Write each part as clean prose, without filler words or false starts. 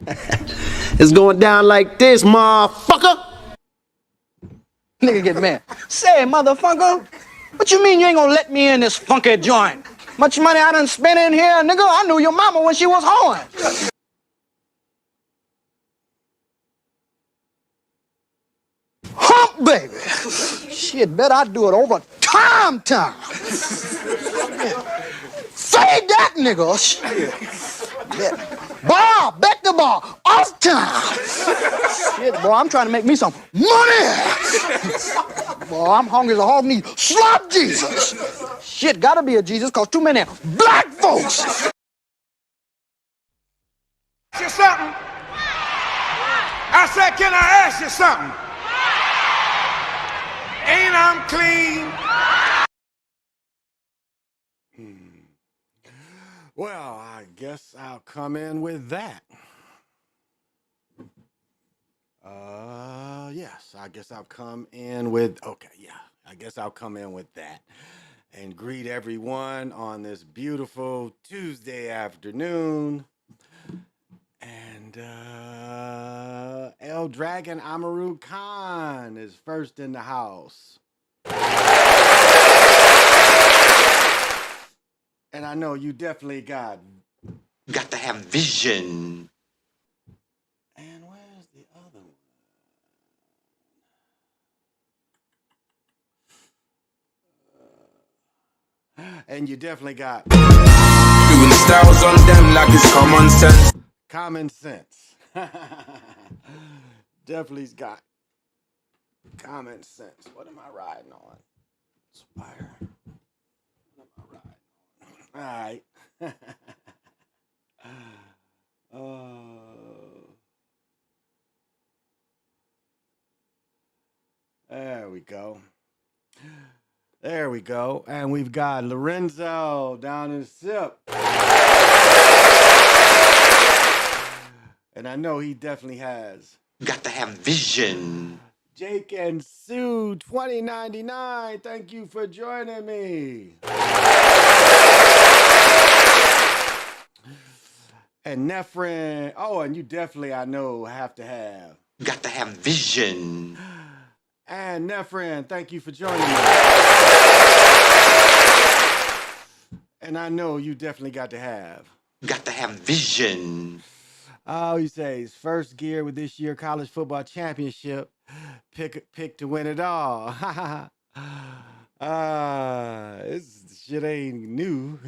It's going down like this, motherfucker. Nigga get mad. Say, motherfucker, what you mean you ain't gonna let me in this funky joint? Much money I done spent in here, nigga. I knew your mama when she was horn. Hump, baby. Shit, bet I do it over time. Say that, nigga. Shit. Bet the bar. Off time. Shit, boy, I'm trying to make me some money. Boy, I'm hungry as a hog need. Slop Jesus. Shit, gotta be a Jesus, cause too many black folks. Ask you something? I said, can I ask you something? Ain't I'm clean? Well, I guess I'll come in with that. Yes, I guess I'll come in with, okay, yeah, I guess I'll come in with that and greet everyone on this beautiful Tuesday afternoon. And El Dragon Amaru Khan is first in the house. And I know you definitely got to have vision. And where's the other one? And you definitely got doing the styles on them like it's common sense. Common sense. Definitely's got common sense. What am I riding on? Spire. What am I riding on? All right. There we go. There we go. And we've got Lorenzo down in the SIP. And I know he definitely has. Got to have vision. Jake and Sue 2099, thank you for joining me. And Nephrin, oh, and you definitely, I know, have to have. Got to have vision. And Nephrin, thank you for joining me. And I know you definitely got to have. Got to have vision. Oh, he says first gear with this year college football championship. Pick to win it all. This shit ain't new.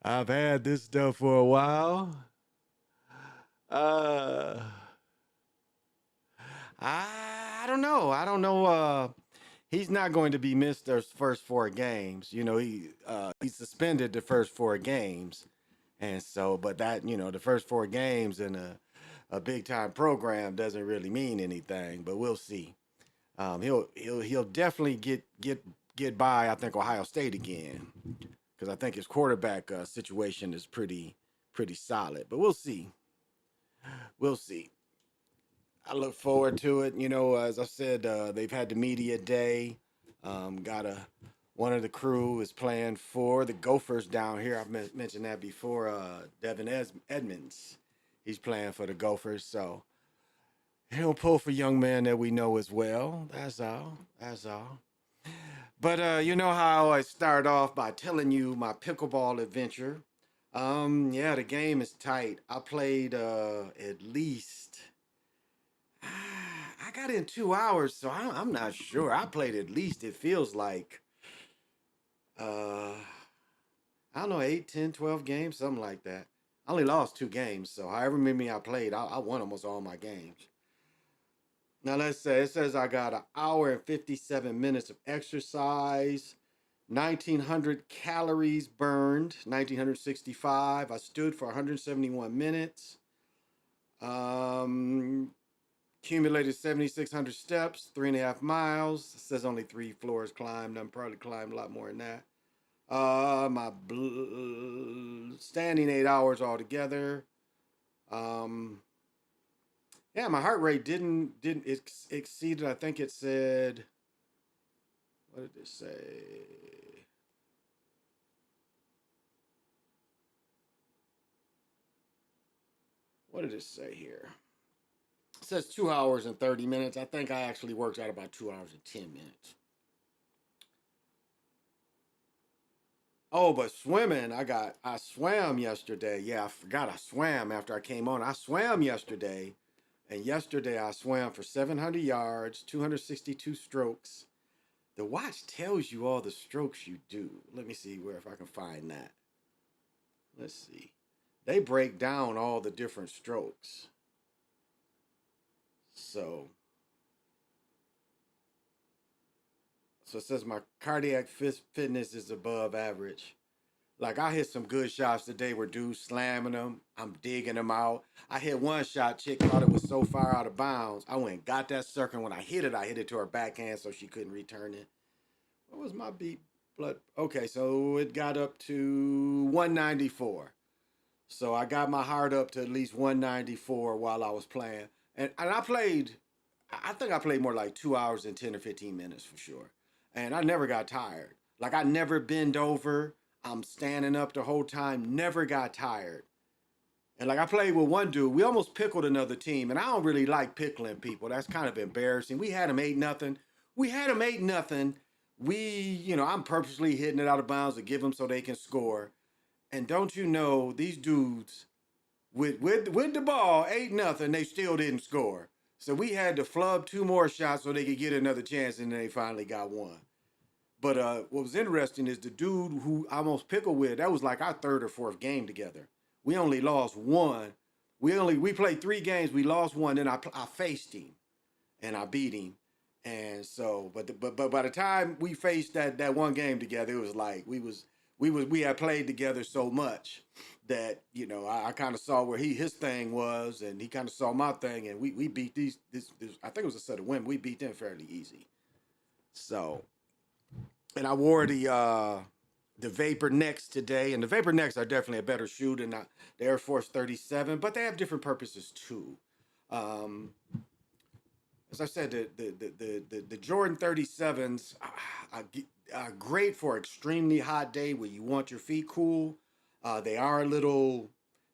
I've had this stuff for a while. I don't know. I don't know. He's not going to be missed those first 4 games. You know, he suspended the first 4 games. And so, but that, you know, the first 4 games in a big time program doesn't really mean anything, but we'll see. He'll definitely get by, I think, Ohio State again, because I think his quarterback situation is pretty solid. But we'll see. We'll see. I look forward to it. You know, as I said, they've had the media day. One of the crew is playing for the Gophers down here. I've mentioned that before. Devin Edmonds, he's playing for the Gophers. So he'll pull for young men that we know as well. That's all. That's all. But you know how I start off by telling you my pickleball adventure. Yeah, the game is tight. I played at least. I got in 2 hours, so I'm not sure. I played at least, it feels like, I don't know, 8, 10, 12 games, something like that. I only lost 2 games, so however many I played, I won almost all my games. Now let's say it says I got an hour and 57 minutes of exercise, 1,900 calories burned, 1,965. I stood for 171 minutes. Accumulated 7,600 steps, 3.5 miles. It says only 3 floors climbed. I'm probably climbed a lot more than that. My standing 8 hours altogether. Yeah, my heart rate didn't exceed. I think it said. What did it say? What did it say here? It says 2 hours and 30 minutes. I think I actually worked out about 2 hours and 10 minutes. Oh, but swimming, I swam yesterday. Yeah, I forgot I swam after I came on. I swam yesterday, and yesterday I swam for 700 yards, 262 strokes. The watch tells you all the strokes you do. Let me see where if I can find that. Let's see. They break down all the different strokes. So it says my cardiac fitness is above average. Like I hit some good shots today where dudes slamming them. I'm digging them out. I hit one shot, chick thought it was so far out of bounds. I went and got that sucker. And when I hit it to her backhand so she couldn't return it. What was my beat blood? Okay, so it got up to 194. So I got my heart up to at least 194 while I was playing. And I think I played more like 2 hours and 10 or 15 minutes for sure. And I never got tired. Like I never bend over. I'm standing up the whole time, never got tired. And like I played with one dude, we almost pickled another team. And I don't really like pickling people. That's kind of embarrassing. We had them 8-0. I'm purposely hitting it out of bounds to give them so they can score. And don't you know, these dudes, with the ball, 8-0, they still didn't score. So we had to flub 2 more shots so they could get another chance, and then they finally got one. But what was interesting is the dude who I almost pickled with, that was like our 3rd or 4th game together. We only lost one. We played 3 games. We lost one. Then I faced him, and I beat him. And so, but by the time we faced that one game together, it was like we had played together so much that I kind of saw where his thing was, and he kind of saw my thing, and we beat this. I think it was a set of women. We beat them fairly easy. So. And I wore the Vapor Necks today, and the Vapor Necks are definitely a better shoe than the Air Force 37, but they have different purposes too. As I said, the Jordan 37s are great for extremely hot day where you want your feet cool. They're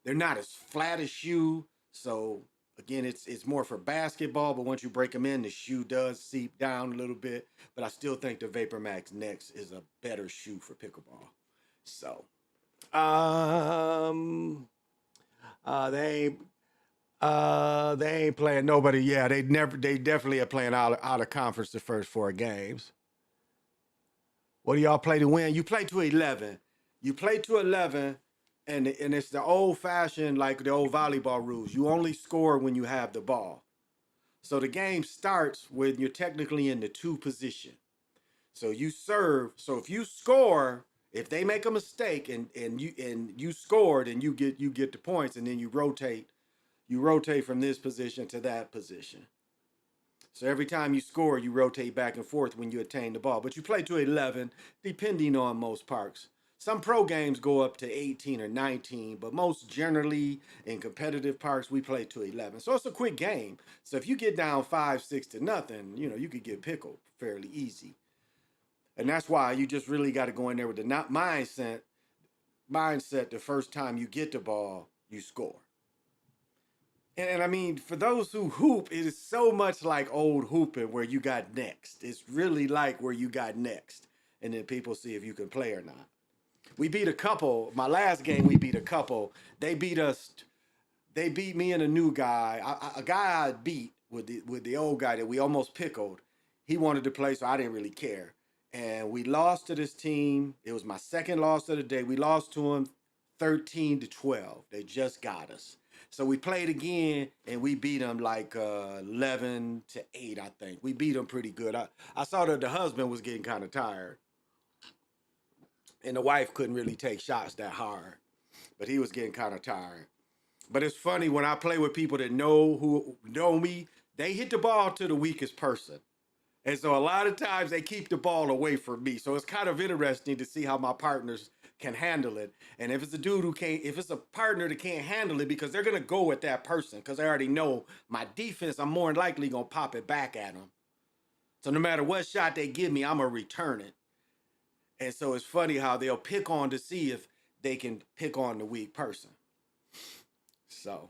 not as flat a shoe, so again, it's more for basketball, but once you break them in, the shoe does seep down a little bit. But I still think the Vapor Max Next is a better shoe for pickleball. So, they ain't playing nobody. Yeah, they definitely are playing out of conference the first 4 games. What do y'all play to win? You play to 11. You play to 11. And it's the old-fashioned, like the old volleyball rules. You only score when you have the ball. So the game starts when you're technically in the 2 position. So you serve. So if you score, if they make a mistake and you scored and you get the points, and then you rotate from this position to that position. So every time you score, you rotate back and forth when you attain the ball. But you play to 11, depending on most parks. Some pro games go up to 18 or 19, but most generally in competitive parks, we play to 11. So it's a quick game. So if you get down 5-6 to nothing, you could get pickled fairly easy. And that's why you just really got to go in there with the mindset the first time you get the ball, you score. And I mean, for those who hoop, it is so much like old hooping where you got next. It's really like where you got next. And then people see if you can play or not. We beat a couple. My last game, we beat a couple. They beat me and a new guy. A guy I beat with the old guy that we almost pickled. He wanted to play, so I didn't really care. And we lost to this team. It was my second loss of the day. We lost to them 13-12. They just got us. So we played again, and we beat them like 11-8, I think. We beat them pretty good. I saw that the husband was getting kind of tired. And the wife couldn't really take shots that hard. But he was getting kind of tired. But it's funny, when I play with people that know me, they hit the ball to the weakest person. And so a lot of times they keep the ball away from me. So it's kind of interesting to see how my partners can handle it. And if it's a partner that can't handle it, because they're going to go at that person, because they already know my defense, I'm more than likely going to pop it back at them. So no matter what shot they give me, I'm going to return it. And so it's funny how they'll pick on to see if they can pick on the weak person. So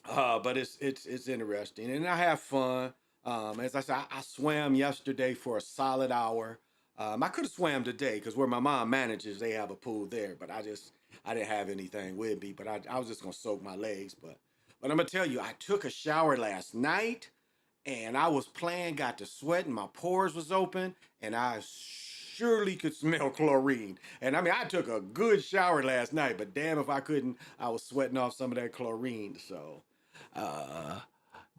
But it's interesting, and I have fun. As I said, I swam yesterday for a solid hour. I could have swam today because where my mom manages, they have a pool there. But I didn't have anything with me. But I was just gonna soak my legs. But I'm gonna tell you, I took a shower last night, and I was playing, got to sweating, my pores was open, and I surely could smell chlorine. And I mean, I took a good shower last night, but damn if I couldn't, I was sweating off some of that chlorine. So, uh,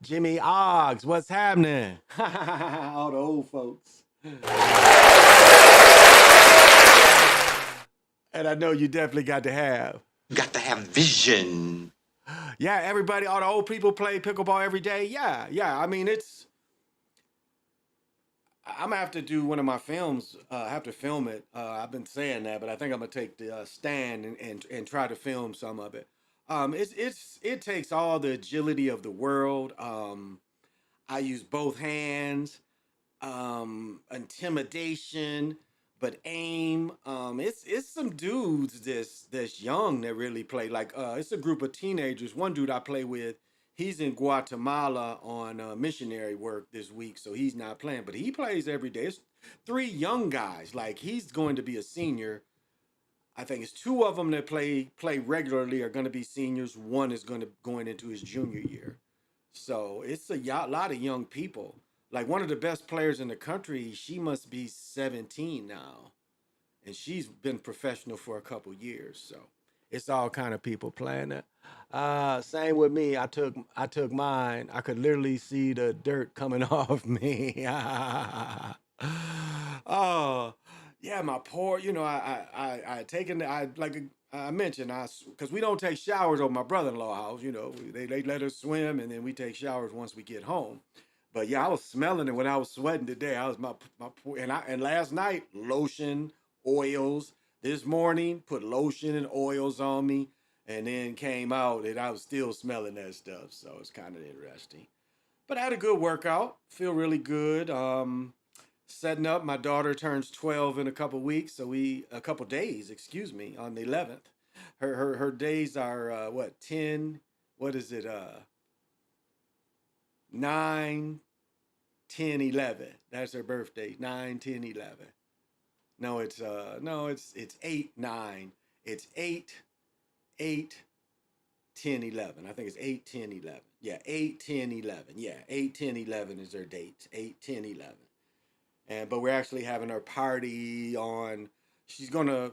Jimmy Oggs, what's happening? All the old folks. And I know you definitely got to have. Got to have vision. Yeah, everybody, all the old people play pickleball every day. Yeah. I mean, I'm gonna have to do one of my films. I have to film it. I've been saying that, but I think I'm gonna take the stand and try to film some of it. It takes all the agility of the world. I use both hands, intimidation, but aim. It's some dudes that's young that really play. Like it's a group of teenagers. One dude I play with, he's in Guatemala on missionary work this week, so he's not playing, but he plays every day. It's three young guys. Like he's going to be a senior. I think it's two of them that play regularly are going to be seniors. One is going into his junior year. So it's a lot of young people. Like one of the best players in the country, she must be 17 now, and she's been professional for a couple years. So it's all kind of people playing it. Same with me. I took mine. I could literally see the dirt coming off me. Oh, yeah, my poor. You know, I taken. I like I mentioned, because we don't take showers over my brother-in-law house. You know, they let us swim, and then we take showers once we get home. But yeah, I was smelling it when I was sweating today. I was my poor, and last night lotion, oils. This morning put lotion and oils on me, and then came out and I was still smelling that stuff. So it's kind of interesting. But I had a good workout. Feel really good. Setting up. My daughter turns 12 in a couple weeks, so a couple days, excuse me, on the 11th. Her days are what 10? What is it? 9, 10, 11. That's her birthday. 9, 10, 11. No, it's 8, 9. It's 8, 8, 10, 11. I think it's 8, 10, 11. Yeah, 8, 10, 11. Yeah, 8, 10, 11 is their dates. 8, 10, 11. But we're actually having her party on. She's gonna,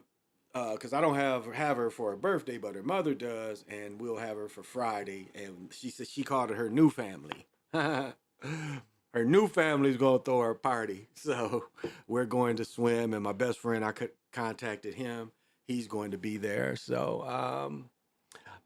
cause I don't have her for her birthday, but her mother does, and we'll have her for Friday. And she said she called it her new family. Her new family's gonna throw her a party, so we're going to swim. And my best friend, contacted him. He's going to be there. So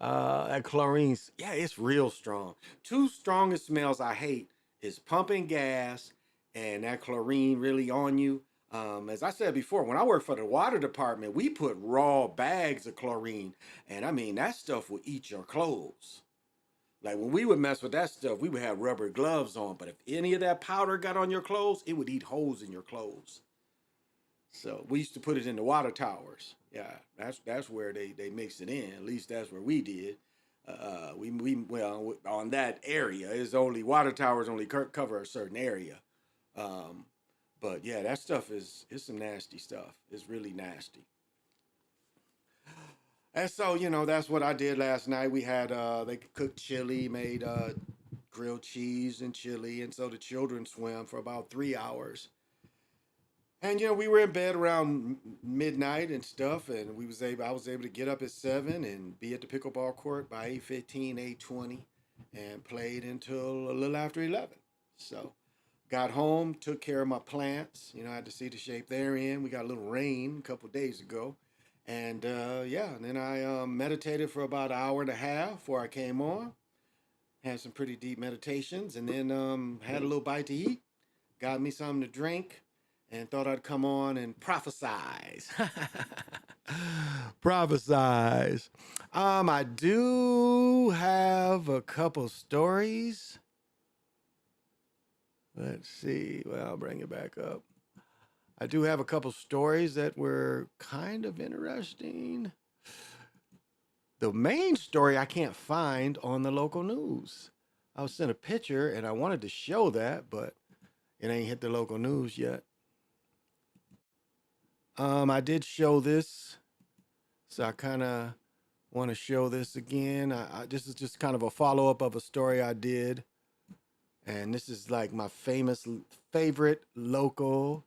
that chlorine's, yeah, it's real strong. Two strongest smells I hate is pumping gas and that chlorine really on you. As I said before, when I worked for the water department, we put raw bags of chlorine, and I mean that stuff will eat your clothes. Like when we would mess with that stuff, we would have rubber gloves on, but if any of that powder got on your clothes, it would eat holes in your clothes. So we used to put it in the water towers. Yeah, that's where they mix it in. At least that's where we did. Well, on that area is only water towers only cover a certain area. Um, but yeah, that stuff is some nasty stuff. It's really nasty. And so, that's what I did last night. We had they cooked chili, made grilled cheese and chili, and so the children swam for about 3 hours. And we were in bed around midnight and stuff, and I was able to get up at 7 and be at the pickleball court by 8:15, 8:20, and played until a little after 11. So got home, took care of my plants. I had to see the shape they're in. We got a little rain a couple days ago. And yeah, and then I meditated for about an hour and a half before I came on. Had some pretty deep meditations, and then had a little bite to eat. Got me something to drink, and thought I'd come on and prophesize. Prophesize. I do have a couple stories. Let's see. Well, I'll bring it back up. I do have a couple stories that were kind of interesting. The main story I can't find on the local news. I was sent a picture and I wanted to show that, but it ain't hit the local news yet. I did show this, so I kind of want to show this again. This is just kind of a follow up of a story I did, and this is like my favorite local.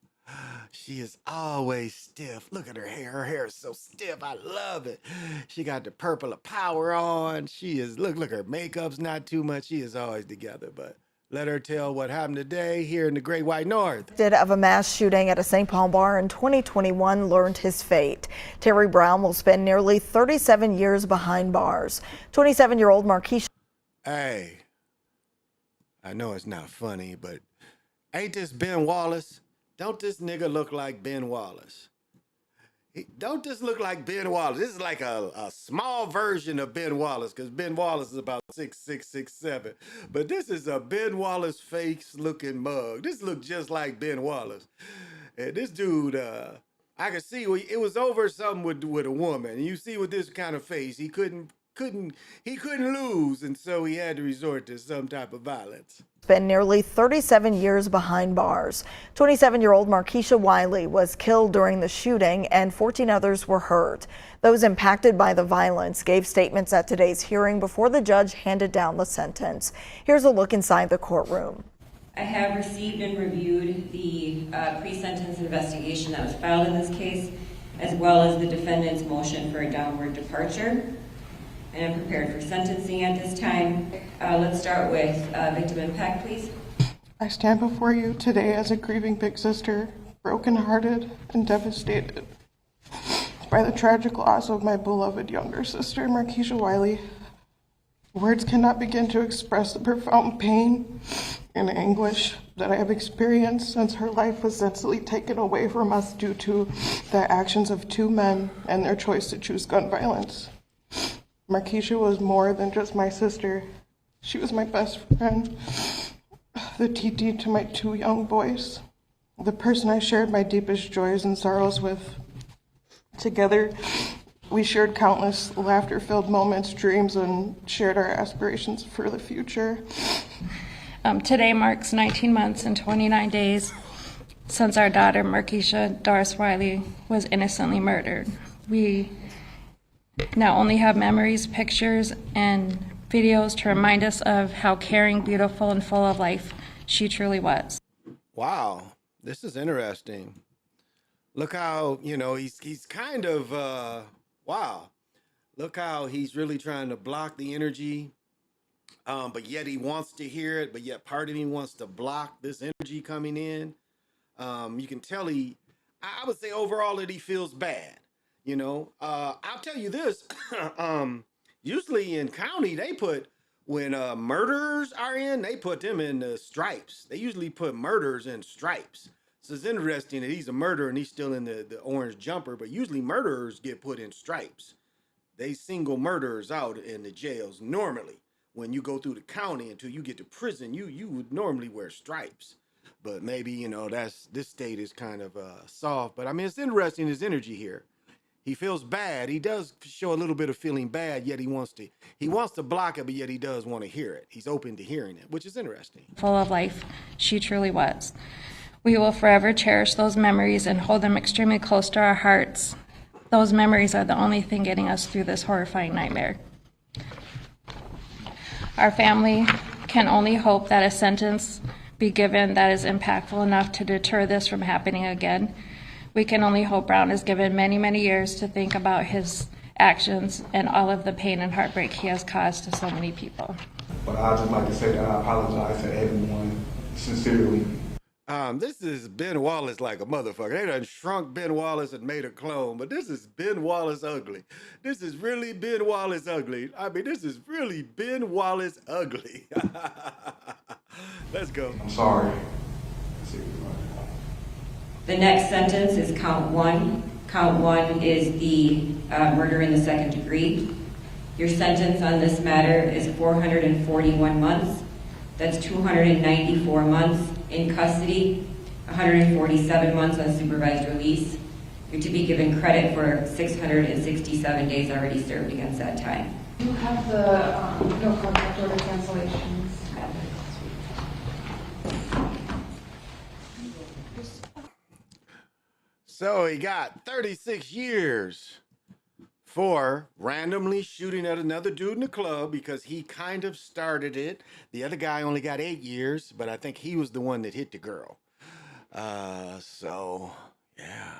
She is always stiff. Look at her hair. Her hair is so stiff. I love it. She got the purple of power on. She is, look, her makeup's not too much. She is always together, but let her tell what happened today here in the Great White North. Of a mass shooting at a St. Paul bar in 2021 learned his fate. Terry Brown will spend nearly 37 years behind bars. 27-year-old Marquisha. Hey, I know it's not funny, but ain't this Ben Wallace? Don't this nigga look like Ben Wallace? Don't this look like Ben Wallace? This is like a small version of Ben Wallace, because Ben Wallace is about 6'6", 6'7". But this is a Ben Wallace face looking mug. This look just like Ben Wallace. And this dude, I could see it was over something with a woman. And you see with this kind of face, he couldn't lose, and so he had to resort to some type of violence. Spent nearly 37 years behind bars. 27-year-old Marquisha Wiley was killed during the shooting and 14 others were hurt. Those impacted by the violence gave statements at today's hearing before the judge handed down the sentence. Here's a look inside the courtroom. I have received and reviewed the pre-sentence investigation that was filed in this case, as well as the defendant's motion for a downward departure. And I'm prepared for sentencing at this time. Let's start with victim impact, please. I stand before you today as a grieving big sister, brokenhearted and devastated by the tragic loss of my beloved younger sister, Marquisha Wiley. Words cannot begin to express the profound pain and anguish that I have experienced since her life was senselessly taken away from us due to the actions of two men and their choice to choose gun violence. Marquisha was more than just my sister. She was my best friend, the TT to my two young boys, the person I shared my deepest joys and sorrows with. Together, we shared countless laughter-filled moments, dreams, and shared our aspirations for the future. Today marks 19 months and 29 days since our daughter, Marquisha Doris Wiley, was innocently murdered. We now only have memories, pictures, and videos to remind us of how caring, beautiful, and full of life she truly was. Wow, this is interesting. Look how, he's kind of, wow. Look how he's really trying to block the energy, but yet he wants to hear it, but yet part of him wants to block this energy coming in. You can tell I would say overall that he feels bad. I'll tell you this, usually in county, they put, when murderers are in, they put them in the stripes. They usually put murderers in stripes. So it's interesting that he's a murderer and he's still in the orange jumper, but usually murderers get put in stripes. They single murderers out in the jails. Normally, when you go through the county until you get to prison, you would normally wear stripes. But maybe, this state is kind of soft. But I mean, it's interesting, his energy here. He feels bad. He does show a little bit of feeling bad, yet he wants to block it, but yet he does want to hear it. He's open to hearing it, which is interesting. Full of life she truly was. We will forever cherish those memories and hold them extremely close to our hearts. Those memories are the only thing getting us through this horrifying nightmare. Our family can only hope that a sentence be given that is impactful enough to deter this from happening again. We can only hope Brown is given many, many years to think about his actions and all of the pain and heartbreak he has caused to so many people. But I'd just like to say that I apologize to everyone sincerely. This is Ben Wallace like a motherfucker. They done shrunk Ben Wallace and made a clone, but this is Ben Wallace ugly. This is really Ben Wallace ugly. I mean, this is really Ben Wallace ugly. Let's go. I'm sorry. The next sentence is count one. Count one is the murder in the second degree. Your sentence on this matter is 441 months. That's 294 months in custody, 147 months on supervised release, You're to be given credit for 667 days already served against that time. You have the no contact order cancellations. So he got 36 years for randomly shooting at another dude in the club because he kind of started it. The other guy only got 8 years, but I think he was the one that hit the girl. So yeah.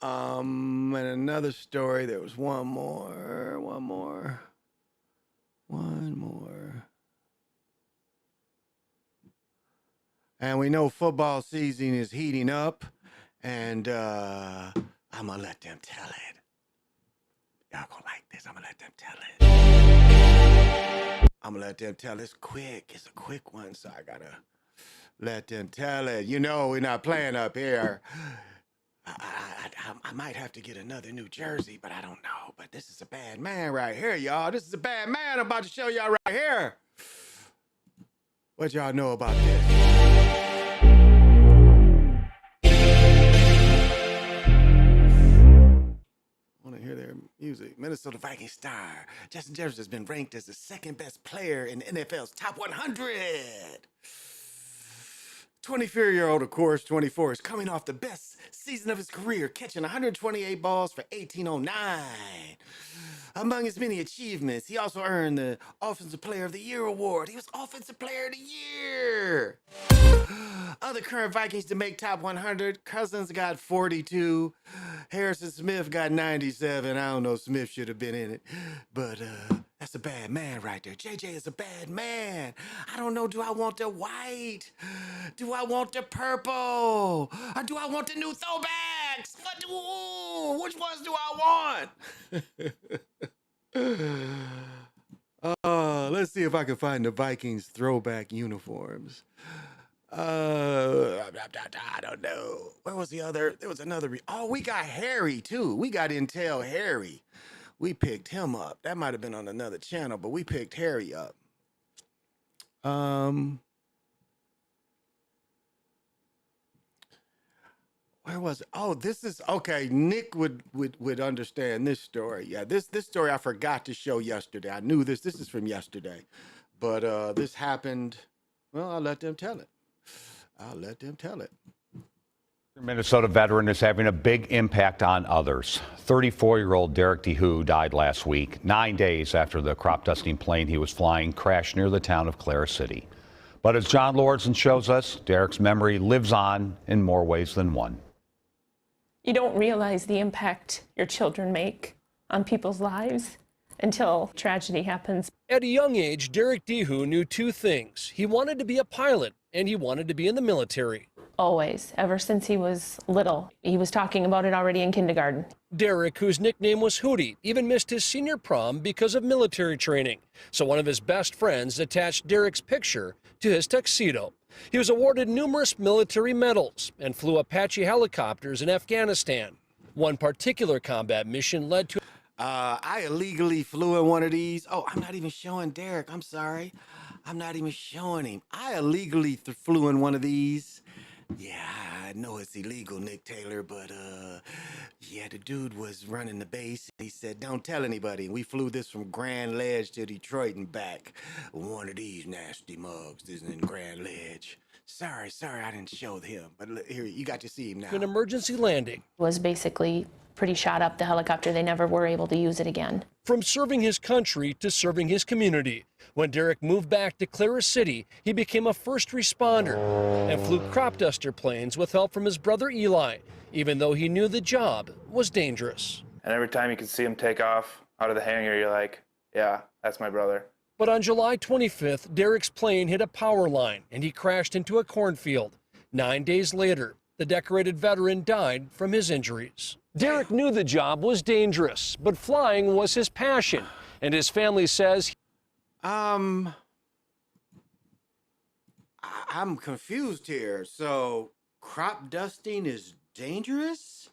And another story, there was one more. And we know football season is heating up, and I'm gonna let them tell it. Y'all gonna like this, I'm gonna let them tell it. I'm gonna let them tell it. It's quick, it's a quick one, so I gotta let them tell it. You know we're not playing up here. I might have to get another New Jersey, but I don't know. But this is a bad man right here, y'all. This is a bad man I'm about to show y'all right here. What y'all know about this? I want to hear their music. Minnesota Vikings star Justin Jefferson has been ranked as the second best player in the NFL's top 100. 24-year-old, of course, 24, is coming off the best season of his career, catching 128 balls for 1809. Among his many achievements, he also earned the Offensive Player of the Year award. He was Offensive Player of the Year. Other current Vikings to make top 100, Cousins got 42. Harrison Smith got 97. I don't know, Smith should have been in it. But that's a bad man right there. JJ is a bad man. I don't know, do I want the white? Do I want the purple? Or do I want the new throwbacks? Which ones do I want? Let's see if I can find the Vikings throwback uniforms. I don't know. Where was the other? There was another. Oh, we got Harry too. We got Intel Harry. We picked him up. That might have been on another channel, but we picked Harry up. Where was it? Oh, this is okay. Nick would understand this story. Yeah, this story I forgot to show yesterday. I knew this. This is from yesterday, but this happened. Well, I'll let them tell it. Minnesota veteran is having a big impact on others. 34-year-old Derek DeHoo died last week, 9 days after the crop dusting plane he was flying crashed near the town of Clara City. But as John Lordson shows us, Derek's memory lives on in more ways than one. You don't realize the impact your children make on people's lives until tragedy happens. At a young age, Derek DeHoo knew two things. He wanted to be a pilot and he wanted to be in the military. Always, ever since he was little. He was talking about it already in kindergarten. Derek, whose nickname was Hootie, even missed his senior prom because of military training. So one of his best friends attached Derek's picture to his tuxedo. He was awarded numerous military medals and flew Apache helicopters in Afghanistan. One particular combat mission led to... I illegally flew in one of these. Oh, I'm not even showing Derek. I'm sorry. I'm not even showing him. I illegally flew in one of these. Yeah, I know it's illegal, Nick Taylor, but yeah, the dude was running the base. He said, don't tell anybody. We flew this from Grand Ledge to Detroit and back. One of these nasty mugs is in Grand Ledge. Sorry, I didn't show him, but here, you got to see him now. An emergency landing. Was basically pretty shot up, the helicopter. They never were able to use it again. From serving his country to serving his community. When Derek moved back to Clara City, he became a first responder and flew crop duster planes with help from his brother Eli, even though he knew the job was dangerous. And every time you can see him take off out of the hangar, you're like, yeah, that's my brother. But on July 25th, Derek's plane hit a power line and he crashed into a cornfield. 9 days later, the decorated veteran died from his injuries. Derek knew the job was dangerous, but flying was his passion, and his family says... I'm confused here. So, crop dusting is dangerous?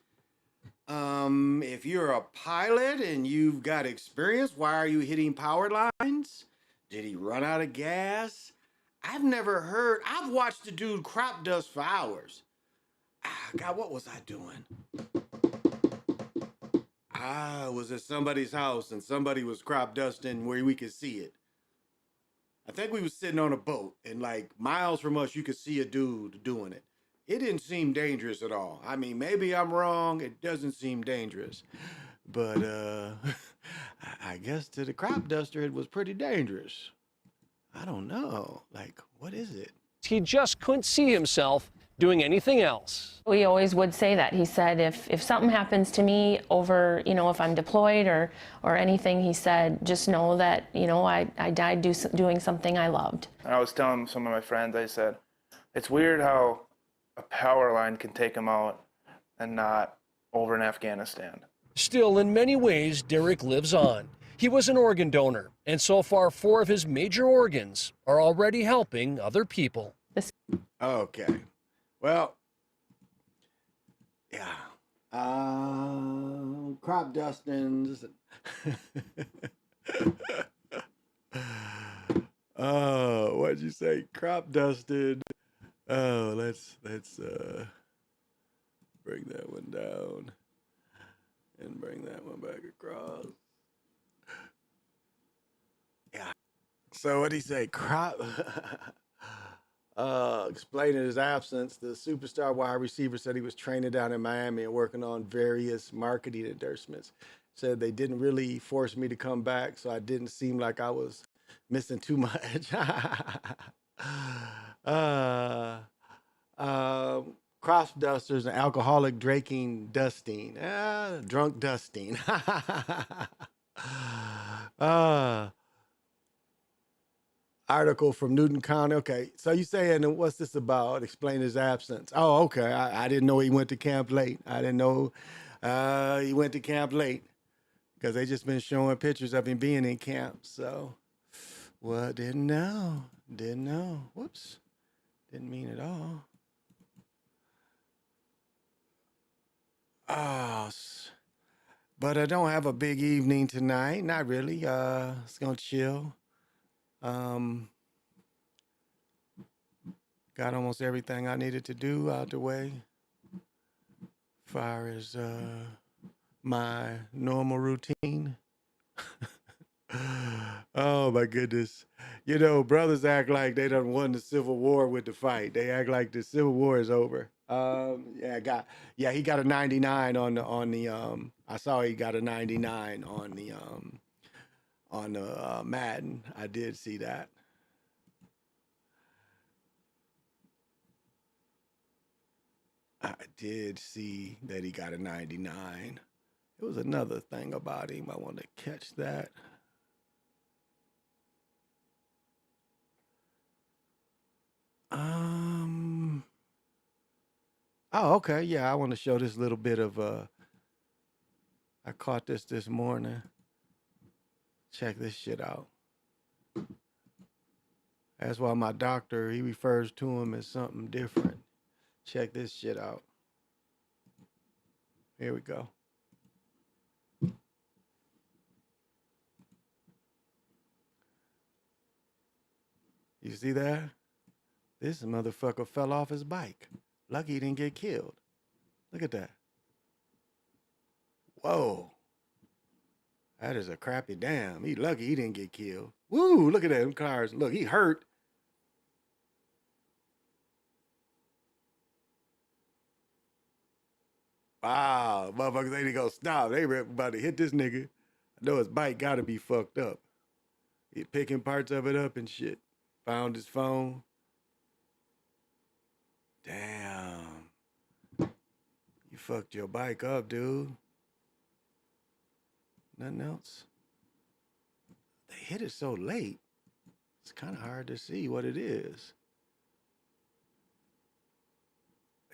If you're a pilot and you've got experience, why are you hitting power lines? Did he run out of gas? I've watched the dude crop dust for hours. God, what was I doing? I was at somebody's house and somebody was crop dusting where we could see it. I think we was sitting on a boat and like miles from us, you could see a dude doing it. It didn't seem dangerous at all. I mean, maybe I'm wrong. It doesn't seem dangerous. But I guess to the crop duster, it was pretty dangerous. I don't know. Like, what is it? He just couldn't see himself doing anything else. We always would say that. He said, if something happens to me over, if I'm deployed or anything, he said, just know that, I died doing something I loved. I was telling some of my friends, I said, it's weird how a power line can take him out and not over in Afghanistan. Still, in many ways, Derek lives on. He was an organ donor, and so far 4 of his major organs are already helping other people. Okay. Well, yeah. Crop dustings. Oh, what'd you say? Crop dusted. Oh, let's bring that one down and bring that one back across. Yeah. So what'd he say? Crop. Explaining his absence, the superstar wide receiver said he was training down in Miami and working on various marketing endorsements. Said they didn't really force me to come back, so I didn't seem like I was missing too much. Crop dusters and alcoholic drinking dusting. Drunk dusting. Article from Newton County. Okay, so you saying what's this about? Explain his absence. Oh, okay. I didn't know he went to camp late. I didn't know he went to camp late because they just been showing pictures of him being in camp. So, well, didn't know. Didn't know. Whoops. Didn't mean it all. Oh, but I don't have a big evening tonight. Not really. It's gonna chill. Got almost everything I needed to do out the way. As far as my normal routine. Oh my goodness. Brothers act like they done won the Civil War with the fight. They act like the Civil War is over. He got a 99 on the I saw he got a 99 on the Madden. I did see that. I did see that he got a 99. It was another thing about him. I want to catch that. Oh, okay. Yeah, I want to show this little bit of I caught this morning. Check this shit out. That's why my doctor, he refers to him as something different. Check this shit out. Here we go. You see that? This motherfucker fell off his bike. Lucky he didn't get killed. Look at that. Whoa. That is a crappy damn. He lucky he didn't get killed. Woo, look at that. Them cars. Look, he hurt. Wow, motherfuckers ain't gonna stop. They about to hit this nigga. I know his bike gotta be fucked up. He picking parts of it up and shit. Found his phone. Damn. You fucked your bike up, dude. Nothing else? They hit it so late. It's kind of hard to see what it is.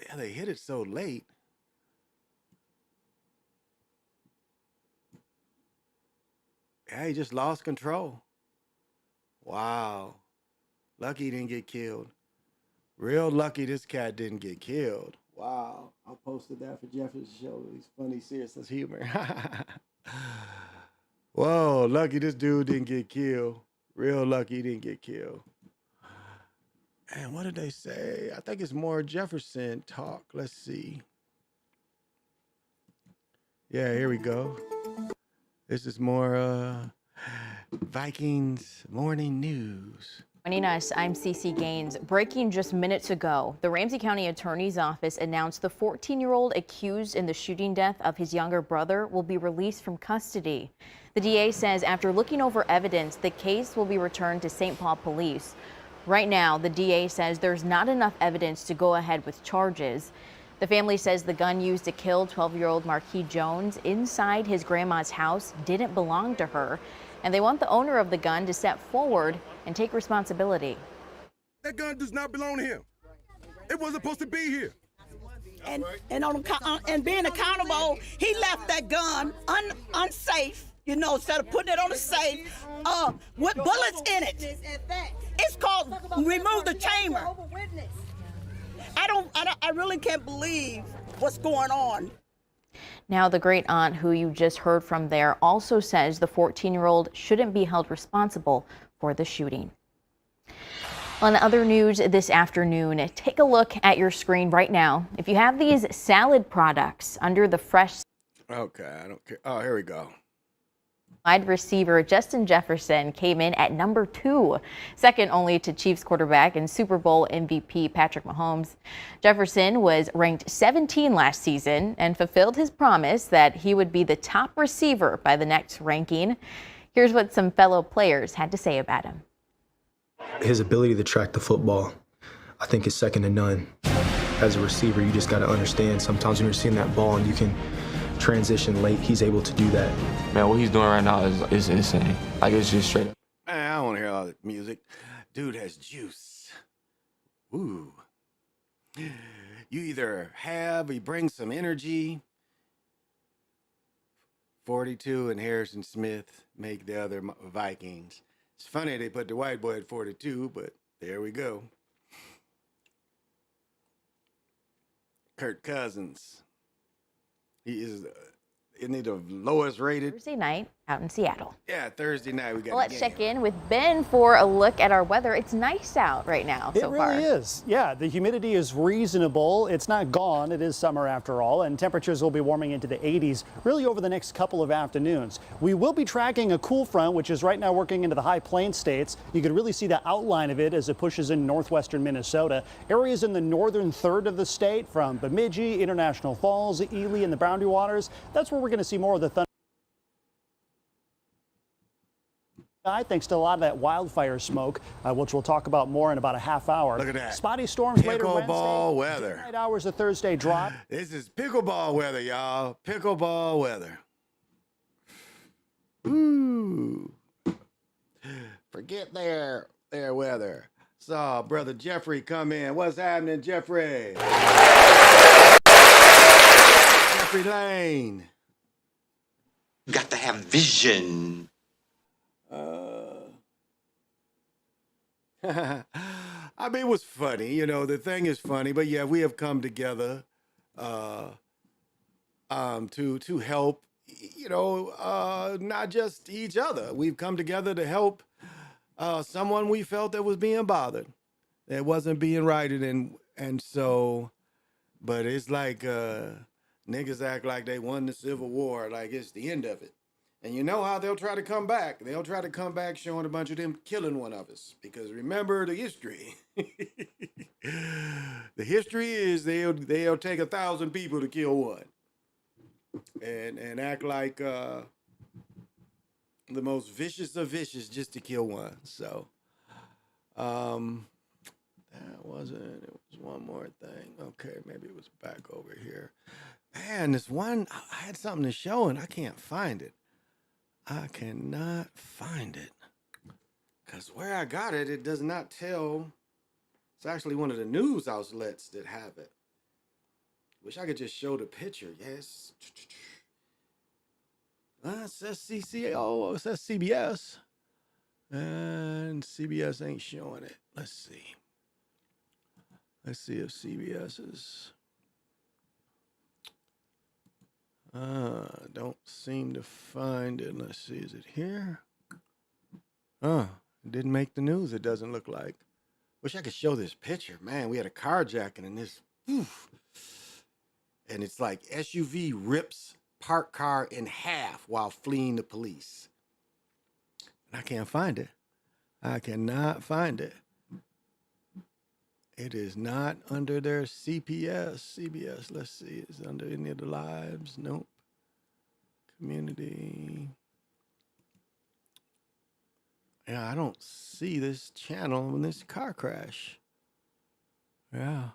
Yeah, they hit it so late. Yeah, he just lost control. Wow. Lucky he didn't get killed. Real lucky this cat didn't get killed. Wow. I posted that for Jeffrey's show. He's funny, serious sense of humor. Whoa, lucky this dude didn't get killed. Real lucky he didn't get killed. And what did they say? I think it's more Jefferson talk. Let's see. Yeah, here we go. This is more Vikings morning news. Joining us, I'm Cece Gaines. Breaking just minutes ago, the Ramsey County Attorney's Office announced the 14-year-old accused in the shooting death of his younger brother will be released from custody. The DA says after looking over evidence, the case will be returned to St. Paul Police. Right now, the DA says there's not enough evidence to go ahead with charges. The family says the gun used to kill 12-year-old Marquis Jones inside his grandma's house didn't belong to her, and they want the owner of the gun to step forward and take responsibility. That gun does not belong to him. It wasn't supposed to be here. And being accountable, he left that gun unsafe, instead of putting it on a safe, with bullets in it. It's called remove the chamber. I really can't believe what's going on. Now, the great aunt who you just heard from there also says the 14-year-old shouldn't be held responsible for the shooting. On other news this afternoon, take a look at your screen right now. If you have these salad products under the fresh. Okay, I don't care. Oh, here we go. Wide receiver Justin Jefferson came in at number 2, second only to Chiefs quarterback and Super Bowl MVP Patrick Mahomes. Jefferson was ranked 17 last season and fulfilled his promise that he would be the top receiver by the next ranking. Here's what some fellow players had to say about him. His ability to track the football, I think, is second to none. As a receiver, you just got to understand sometimes when you're seeing that ball and you can transition late, he's able to do that. Man, what he's doing right now is insane. Like, it's just straight up. Man, I don't want to hear all that music. Dude has juice. Ooh. You either have, he brings some energy. 42 and Harrison Smith make the other Vikings. It's funny they put the white boy at 42, but there we go. Kirk Cousins. He is, isn't he the lowest rated? Thursday night out in Seattle. Yeah, Thursday night we got Well, let's check in with Ben for a look at our weather. It's nice out right now so far. It really is. Yeah, the humidity is reasonable. It's not gone. It is summer after all, and temperatures will be warming into the 80s really over the next couple of afternoons. We will be tracking a cool front, which is right now working into the high plains states. You can really see the outline of it as it pushes in northwestern Minnesota. Areas in the northern third of the state from Bemidji, International Falls, Ely, and the Boundary Waters. That's where we're going to see more of the thunder. Thanks to a lot of that wildfire smoke, which we'll talk about more in about a half hour. Look at that. Spotty storms later Wednesday. Pickleball weather. Midnight hours of Thursday drop. This is pickleball weather, y'all. Pickleball weather. Ooh. Forget their weather. Saw Brother Jeffrey come in. What's happening, Jeffrey? Jeffrey Lane. Got to have vision. I mean, it was funny, the thing is funny, but yeah, we have come together to help, not just each other. We've come together to help someone we felt that was being bothered, that wasn't being righted, and so, but it's like niggas act like they won the Civil War, like it's the end of it. And you know how they'll try to come back. They'll try to come back showing a bunch of them killing one of us. Because remember the history. The history is they'll take 1,000 people to kill one. And act like the most vicious of vicious just to kill one. So that wasn't, it was one more thing. Okay, maybe it was back over here. Man, this one, I had something to show and I can't find it. I cannot find it because where I got it, it does not tell. It's actually one of the news outlets that have it. Wish I could just show the picture. Yes. It says CCO. It says CBS. And CBS ain't showing it. Let's see. Let's see if CBS is. Don't seem to find it. Let's see, is it here? It didn't make the news, it doesn't look like. Wish I could show this picture. Man, we had a carjacking and this, oof. And it's like SUV rips parked car in half while fleeing the police. And I can't find it. I cannot find it. It is not under their CBS. Let's see. Is it under any of the lives? Nope. Community. Yeah, I don't see this channel in this car crash. Yeah.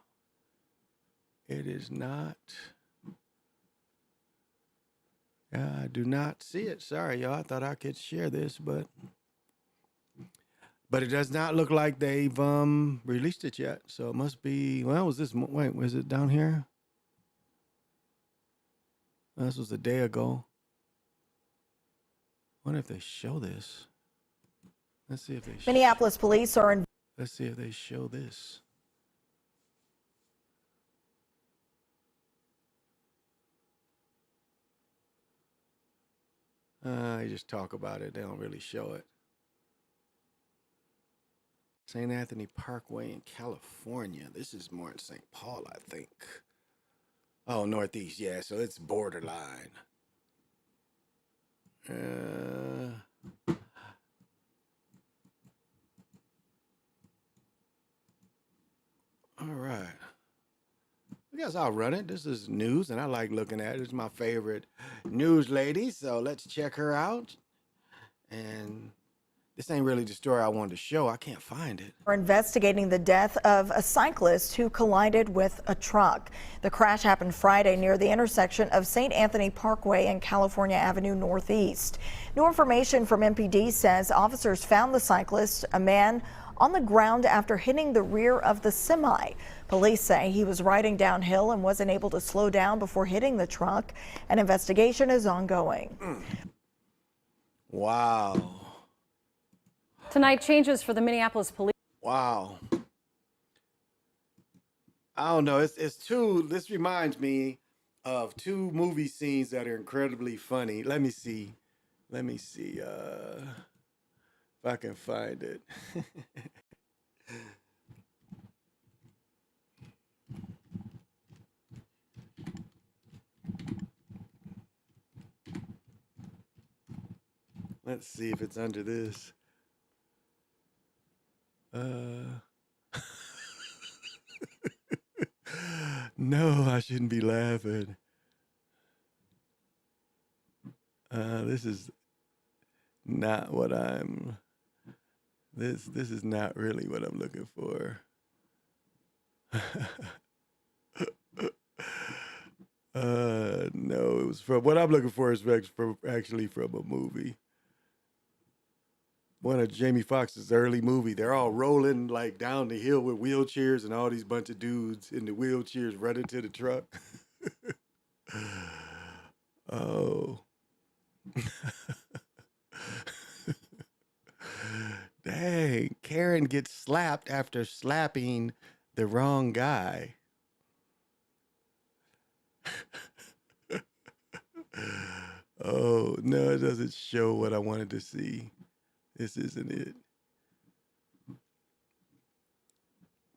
It is not. Yeah, I do not see it. Sorry, y'all. I thought I could share this, but it does not look like they've released it yet. So it must be. Well, was this? Wait, was it down here? This was a day ago. I wonder if they show this. Let's see if they. Minneapolis police are in. Let's see if they show this. They just talk about it. They don't really show it. St. Anthony Parkway in California. This is more in St. Paul, I think. Oh, Northeast. Yeah, so it's borderline. All right. I guess I'll run it. This is news, and I like looking at it. It's my favorite news lady, so let's check her out. And this ain't really the story I wanted to show. I can't find it. We're investigating the death of a cyclist who collided with a truck. The crash happened Friday near the intersection of St. Anthony Parkway and California Avenue Northeast. New information from MPD says officers found the cyclist, a man, on the ground after hitting the rear of the semi. Police say he was riding downhill and wasn't able to slow down before hitting the truck. An investigation is ongoing. Wow. Tonight, changes for the Minneapolis police. Wow. I don't know. It's two. This reminds me of two movie scenes that are incredibly funny. Let me see. If I can find it. Let's see if it's under this. No, I shouldn't be laughing. This is not what I'm. This is not really what I'm looking for. No, it was from what I'm looking for is actually from a movie. One of Jamie Foxx's early movie. They're all rolling like down the hill with wheelchairs and all these bunch of dudes in the wheelchairs running to the truck. Oh. Dang, Karen gets slapped after slapping the wrong guy. Oh, no, it doesn't show what I wanted to see. This isn't it.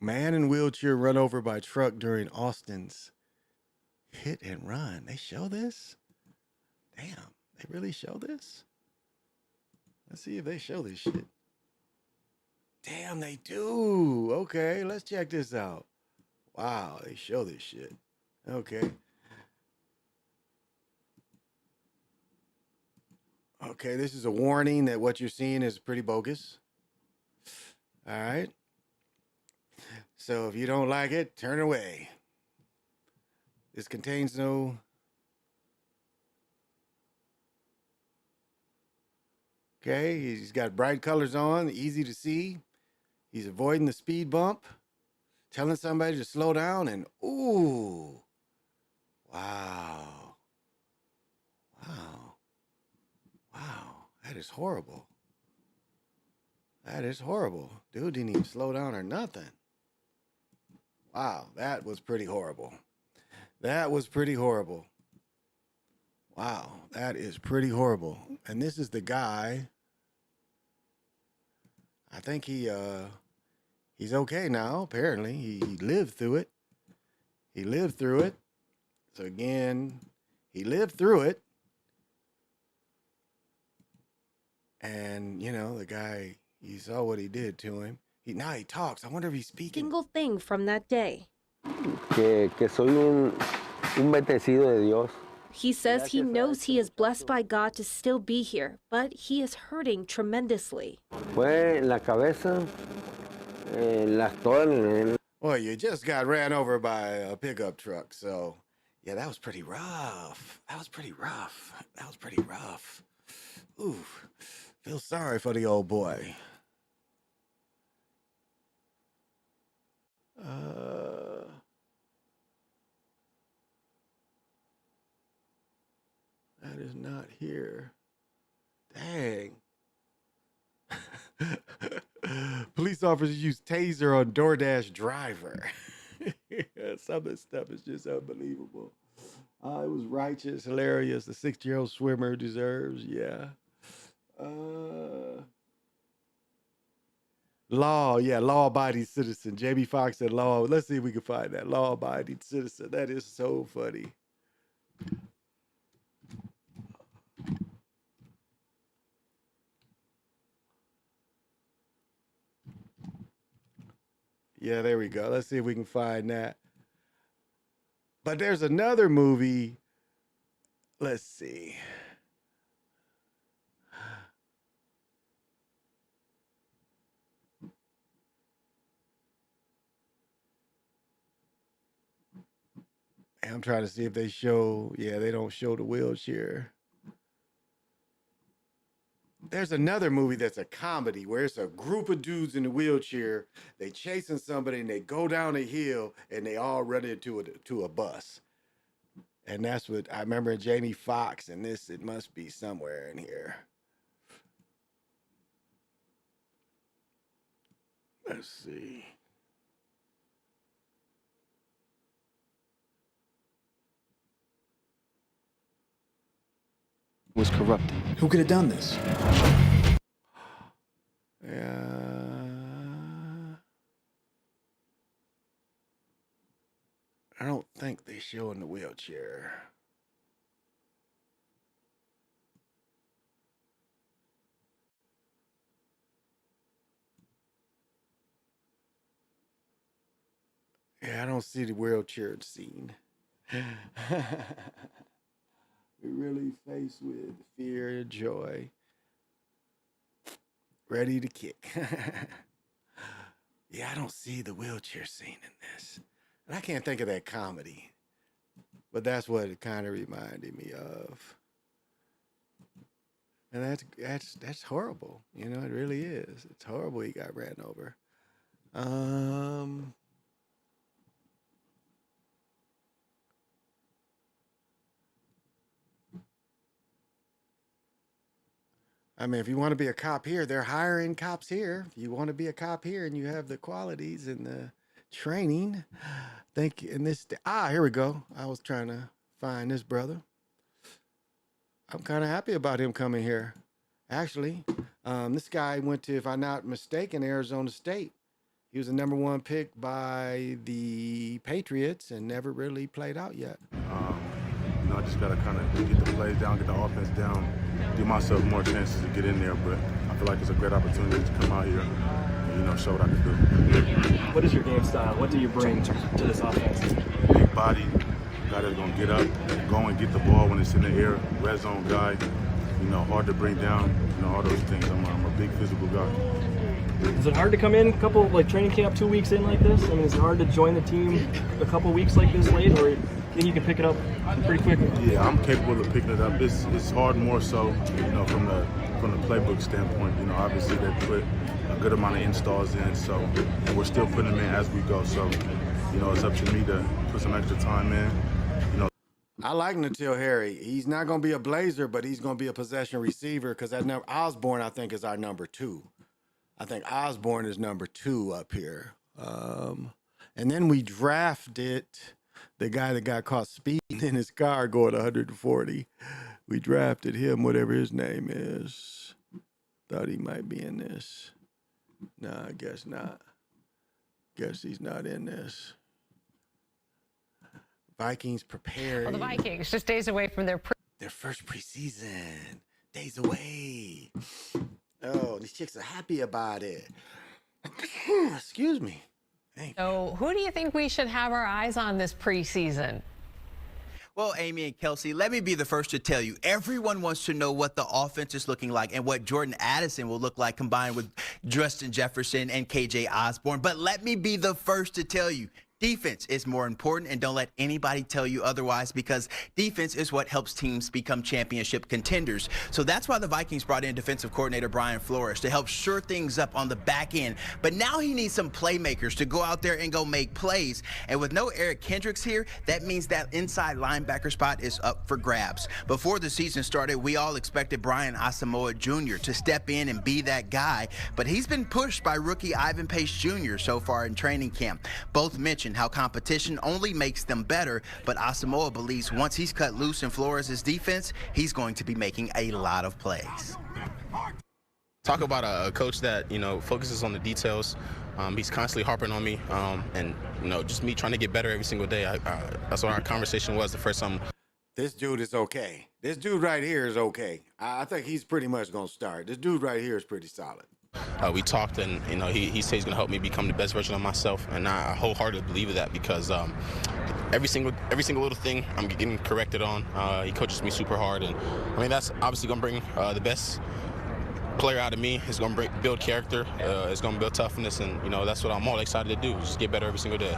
Man in wheelchair run over by truck during Austin's hit and run. They show this? Damn, they really show this? Let's see if they show this shit. Damn, they do. Okay, let's check this out. Wow, they show this shit. Okay. Okay, this is a warning that what you're seeing is pretty bogus. All right. So if you don't like it, turn away. This contains no... Okay, he's got bright colors on, easy to see. He's avoiding the speed bump, telling somebody to slow down, and ooh, wow. Wow. Wow, that is horrible. That is horrible. Dude didn't even slow down or nothing. Wow, that was pretty horrible. That was pretty horrible. Wow, that is pretty horrible. And this is the guy. I think he he's okay now. Apparently, he lived through it. He lived through it. So again, he lived through it. And, you know, the guy, you saw what he did to him. Now he talks. I wonder if he's speaking. Single thing from that day. Que soy un bendecido de Dios. He says he knows he is blessed by God to still be here, but he is hurting tremendously. Fue en la cabeza, Well, you just got ran over by a pickup truck, so yeah, that was pretty rough. That was pretty rough. Ooh, feel sorry for the old boy. That is not here. Dang. Police officers use taser on DoorDash driver. Some of this stuff is just unbelievable. It was righteous, hilarious. The 6-year-old swimmer deserves, yeah. Law-abiding citizen. Jamie Foxx said law. Let's see if we can find that. Law-abiding citizen. That is so funny. Yeah, there we go. Let's see if we can find that. But there's another movie. Let's see. I'm trying to see if they show. Yeah, they don't show the wheelchair. There's another movie that's a comedy where it's a group of dudes in a wheelchair. They chasing somebody and they go down a hill and they all run into a bus. And that's what I remember. Jamie Foxx and this. It must be somewhere in here. Let's see. Was corrupt. Who could have done this? I don't think they show in the wheelchair. Yeah, I don't see the wheelchair scene. We're really faced with fear and joy. Ready to kick. Yeah, I don't see the wheelchair scene in this. And I can't think of that comedy. But that's what it kind of reminded me of. And that's horrible. You know, it really is. It's horrible he got ran over. I mean, if you want to be a cop here, they're hiring cops here. If you want to be a cop here and you have the qualities and the training, think in this. Here we go. I was trying to find this brother. I'm kind of happy about him coming here. Actually, this guy went to, if I'm not mistaken, Arizona State. He was the #1 pick by the Patriots and never really played out yet. You know, I just got to kind of get the plays down, get the offense down, give myself more chances to get in there. But I feel like it's a great opportunity to come out here and, you know, show what I can do. What is your game style? What do you bring to this offense? Big body, guy that's going to get up, go and get the ball when it's in the air, red zone guy, you know, hard to bring down, you know, all those things. I'm a big physical guy. Is it hard to come in a couple, like training camp 2 weeks in like this? I mean, is it hard to join the team a couple weeks like this late, or then you can pick it up pretty quickly? Yeah, I'm capable of picking it up. It's hard more so, you know, from the playbook standpoint. You know, obviously they put a good amount of installs in, so and we're still putting them in as we go. So, you know, it's up to me to put some extra time in. You know, I like N'Keal Harry. He's not going to be a blazer, but he's going to be a possession receiver because that number Osborne, I think, is our #2. I think Osborne is #2 up here. And then we drafted the guy that got caught speeding in his car going 140. We drafted him, whatever his name is. Thought he might be in this. No, I guess not. Guess he's not in this. Vikings prepared. Well, the Vikings just days away from their first preseason. Days away. Oh, these chicks are happy about it. Excuse me. So who do you think we should have our eyes on this preseason? Well, Amy and Kelsey, let me be the first to tell you, everyone wants to know what the offense is looking like and what Jordan Addison will look like combined with Justin Jefferson and KJ Osborne. But let me be the first to tell you, defense is more important, and don't let anybody tell you otherwise, because defense is what helps teams become championship contenders. So that's why the Vikings brought in defensive coordinator Brian Flores to help shore things up on the back end. But now he needs some playmakers to go out there and go make plays. And with no Eric Kendricks here, that means that inside linebacker spot is up for grabs. Before the season started, we all expected Brian Asamoah Jr. to step in and be that guy, but he's been pushed by rookie Ivan Pace Jr. so far in training camp. Both mentioned how competition only makes them better, but Asamoah believes once he's cut loose in Flores' defense, he's going to be making a lot of plays. Talk about a coach that, focuses on the details. He's constantly harping on me, and, just me trying to get better every single day. That's what our conversation was the first time. This dude is okay. This dude right here is okay. I think he's pretty much going to start. This dude right here is pretty solid. We talked, and he said he's going to help me become the best version of myself, and I wholeheartedly believe that, because every single little thing I'm getting corrected on. He coaches me super hard, and that's obviously going to bring the best player out of me. It's going to build character. It's going to build toughness, and that's what I'm all excited to do. Just get better every single day.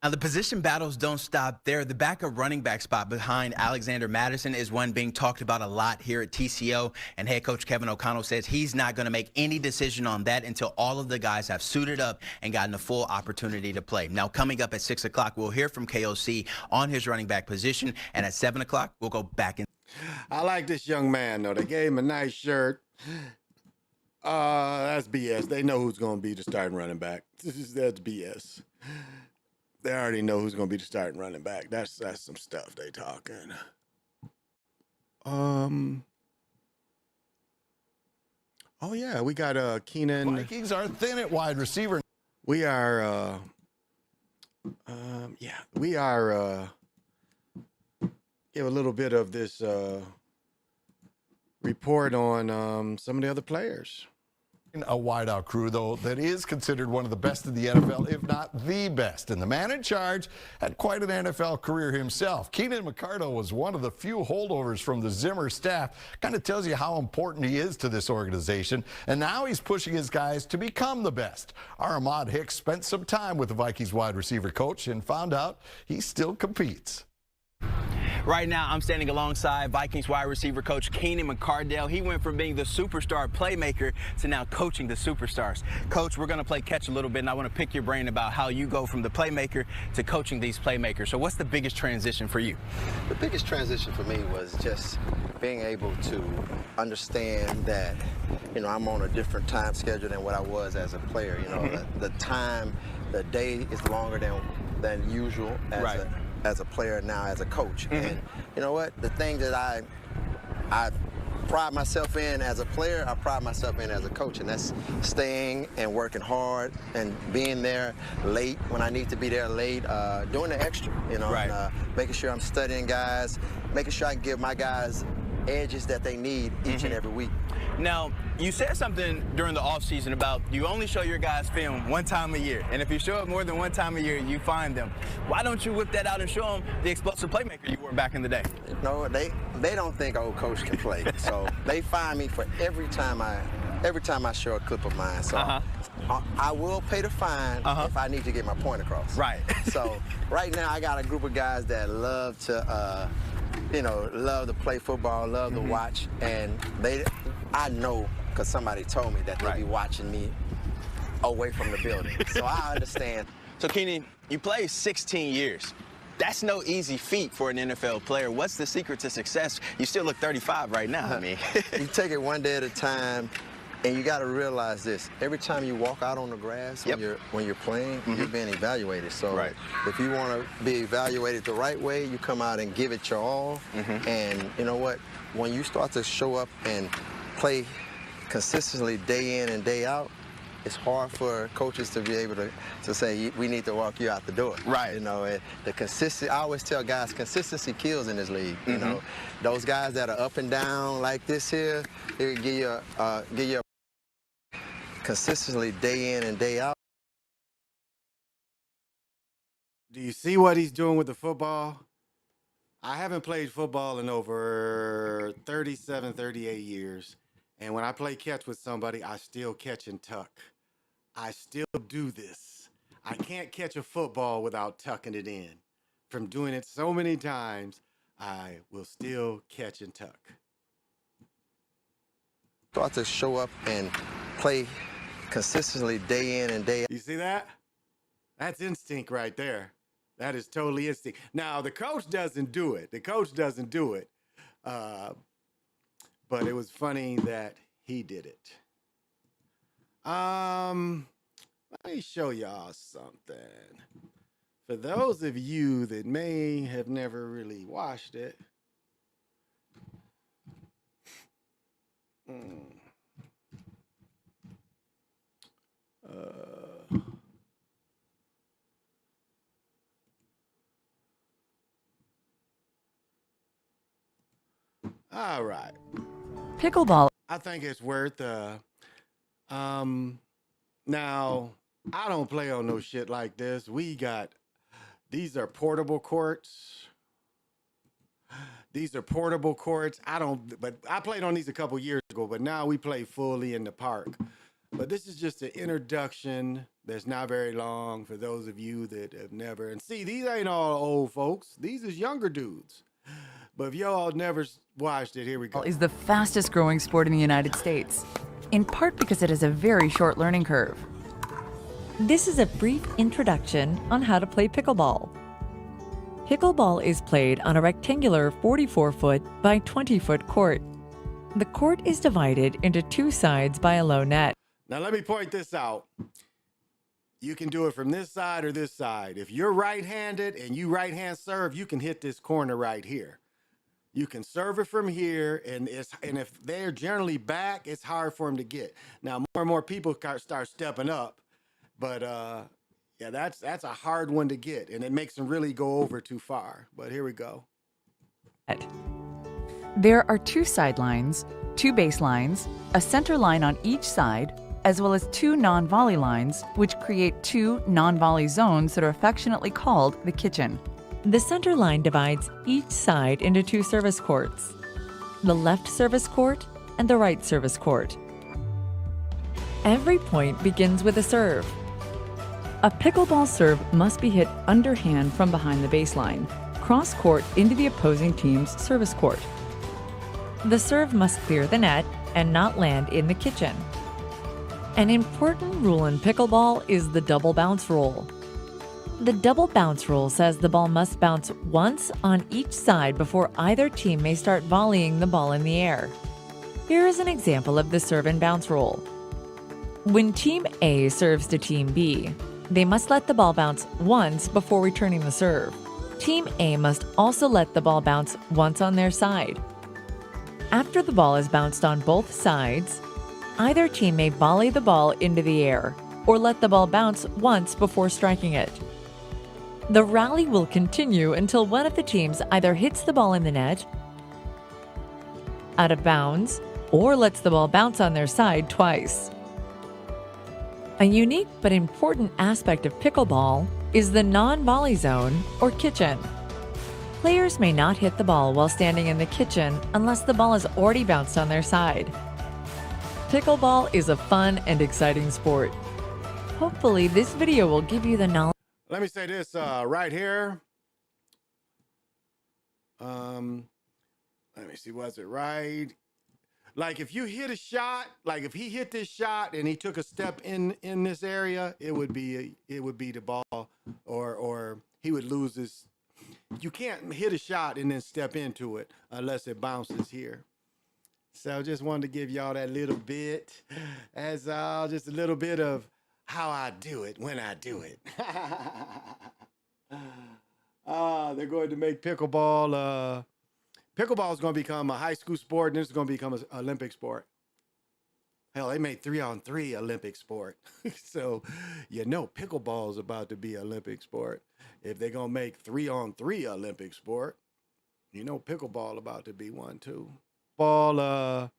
Now, the position battles don't stop there. The backup running back spot behind Alexander Madison is one being talked about a lot here at TCO, and head coach Kevin O'Connell says he's not going to make any decision on that until all of the guys have suited up and gotten a full opportunity to play. Now, coming up at 6 o'clock, we'll hear from KOC on his running back position, and at 7 o'clock, we'll go back in. I like this young man, though. They gave him a nice shirt. That's BS. They know who's going to be the starting running back. That's BS. They already know who's going to be the starting running back. That's some stuff they talking. Oh yeah, we got Keenan. Vikings are thin at wide receiver. We are we are give a little bit of this report on some of the other players. A wideout crew, though, that is considered one of the best in the NFL, if not the best. And the man in charge had quite an NFL career himself. Keenan McCardle was one of the few holdovers from the Zimmer staff. Kind of tells you how important he is to this organization. And now he's pushing his guys to become the best. Our Ahmad Hicks spent some time with the Vikings wide receiver coach and found out he still competes. Right now, I'm standing alongside Vikings wide receiver coach Keenan McCardle. He went from being the superstar playmaker to now coaching the superstars. Coach, we're going to play catch a little bit, and I want to pick your brain about how you go from the playmaker to coaching these playmakers. So what's the biggest transition for you? The biggest transition for me was just being able to understand that, I'm on a different time schedule than what I was as a player. The time, the day is longer than usual as a player now as a coach. And you know what? The thing that I pride myself in as a player, I pride myself in as a coach, and that's staying and working hard and being there late when I need to be there late, doing the extra, and, making sure I'm studying guys, making sure I can give my guys edges that they need each and every week. Now, you said something during the offseason about you only show your guys film one time a year, and if you show it more than one time a year, you find them. Why don't you whip that out and show them the explosive playmaker you were back in the day? No, they don't think old coach can play, so they find me for every time I show a clip of mine. So I will pay the fine if I need to get my point across. Right. So right now I got a group of guys that love to love to play football, love to watch, and I know because somebody told me that they be watching me away from the building. So I understand. So Keenan, you played 16 years. That's no easy feat for an NFL player. What's the secret to success? You still look 35 right now. I mean, you take it one day at a time. And you got to realize this: every time you walk out on the grass when you're playing, you're being evaluated. So if you want to be evaluated the right way, you come out and give it your all. And you know what? When you start to show up and play consistently day in and day out, it's hard for coaches to be able to say, we need to walk you out the door. Right. You know, I always tell guys, consistency kills in this league. You know, those guys that are up and down like this here, they give you consistently day in and day out. Do you see what he's doing with the football? I haven't played football in over 37, 38 years. And when I play catch with somebody, I still catch and tuck. I still do this. I can't catch a football without tucking it in. From doing it so many times, I will still catch and tuck. So I have to show up and play consistently day in and day out. You see that? That's instinct right there. That is totally instinct. Now, the coach doesn't do it. But it was funny that he did it. Let me show y'all something. For those of you that may have never really watched it. All right. Pickleball. I think it's worth now I don't play on no shit like this. These are portable courts. But I played on these a couple years ago, but now we play fully in the park. But this is just an introduction that's not very long for those of you that have never. And see, these ain't all old folks. These is younger dudes. But if y'all never watched it, here we go. Is the fastest growing sport in the United States, in part because it has a very short learning curve. This is a brief introduction on how to play pickleball. Pickleball is played on a rectangular 44-foot by 20-foot court. The court is divided into two sides by a low net. Now let me point this out. You can do it from this side or this side. If you're right-handed and you right-hand serve, you can hit this corner right here. You can serve it from here, and if they're generally back, it's hard for them to get. Now, more and more people start stepping up, but yeah, that's a hard one to get, and it makes them really go over too far. But here we go. There are two sidelines, two baselines, a center line on each side, as well as two non-volley lines, which create two non-volley zones that are affectionately called the kitchen. The center line divides each side into two service courts, the left service court and the right service court. Every point begins with a serve. A pickleball serve must be hit underhand from behind the baseline, cross court into the opposing team's service court. The serve must clear the net and not land in the kitchen. An important rule in pickleball is the double bounce rule. The double bounce rule says the ball must bounce once on each side before either team may start volleying the ball in the air. Here is an example of the serve and bounce rule. When Team A serves to Team B, they must let the ball bounce once before returning the serve. Team A must also let the ball bounce once on their side. After the ball is bounced on both sides, either team may volley the ball into the air or let the ball bounce once before striking it. The rally will continue until one of the teams either hits the ball in the net, out of bounds, or lets the ball bounce on their side twice. A unique but important aspect of pickleball is the non-volley zone or kitchen. Players may not hit the ball while standing in the kitchen unless the ball has already bounced on their side. Pickleball is a fun and exciting sport. Hopefully this video will give you the knowledge. Let me say this right here. Let me see, was it right? Like if you hit a shot, like if he hit this shot and he took a step in this area, it would be the ball, or he would lose this. You can't hit a shot and then step into it unless it bounces here. So just wanted to give y'all that little bit as just a little bit of how I do it when I do it. They're going to make pickleball. Pickleball is going to become a high school sport, and this is going to become an Olympic sport. Hell, they made 3-on-3 Olympic sport. So, pickleball is about to be Olympic sport. If they're going to make 3-on-3 Olympic sport, pickleball about to be one too. Ball,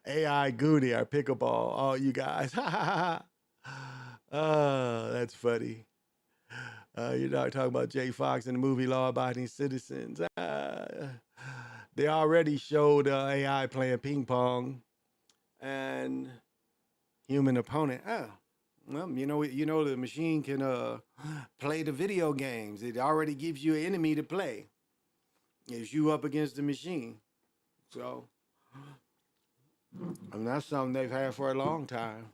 AI Goody, our pickleball, all you guys. That's funny. You're not talking about Jay Fox in the movie Law Abiding Citizens. They already showed AI playing ping pong and human opponent. Well, the machine can play the video games. It already gives you an enemy to play. It's you up against the machine. So, that's something they've had for a long time.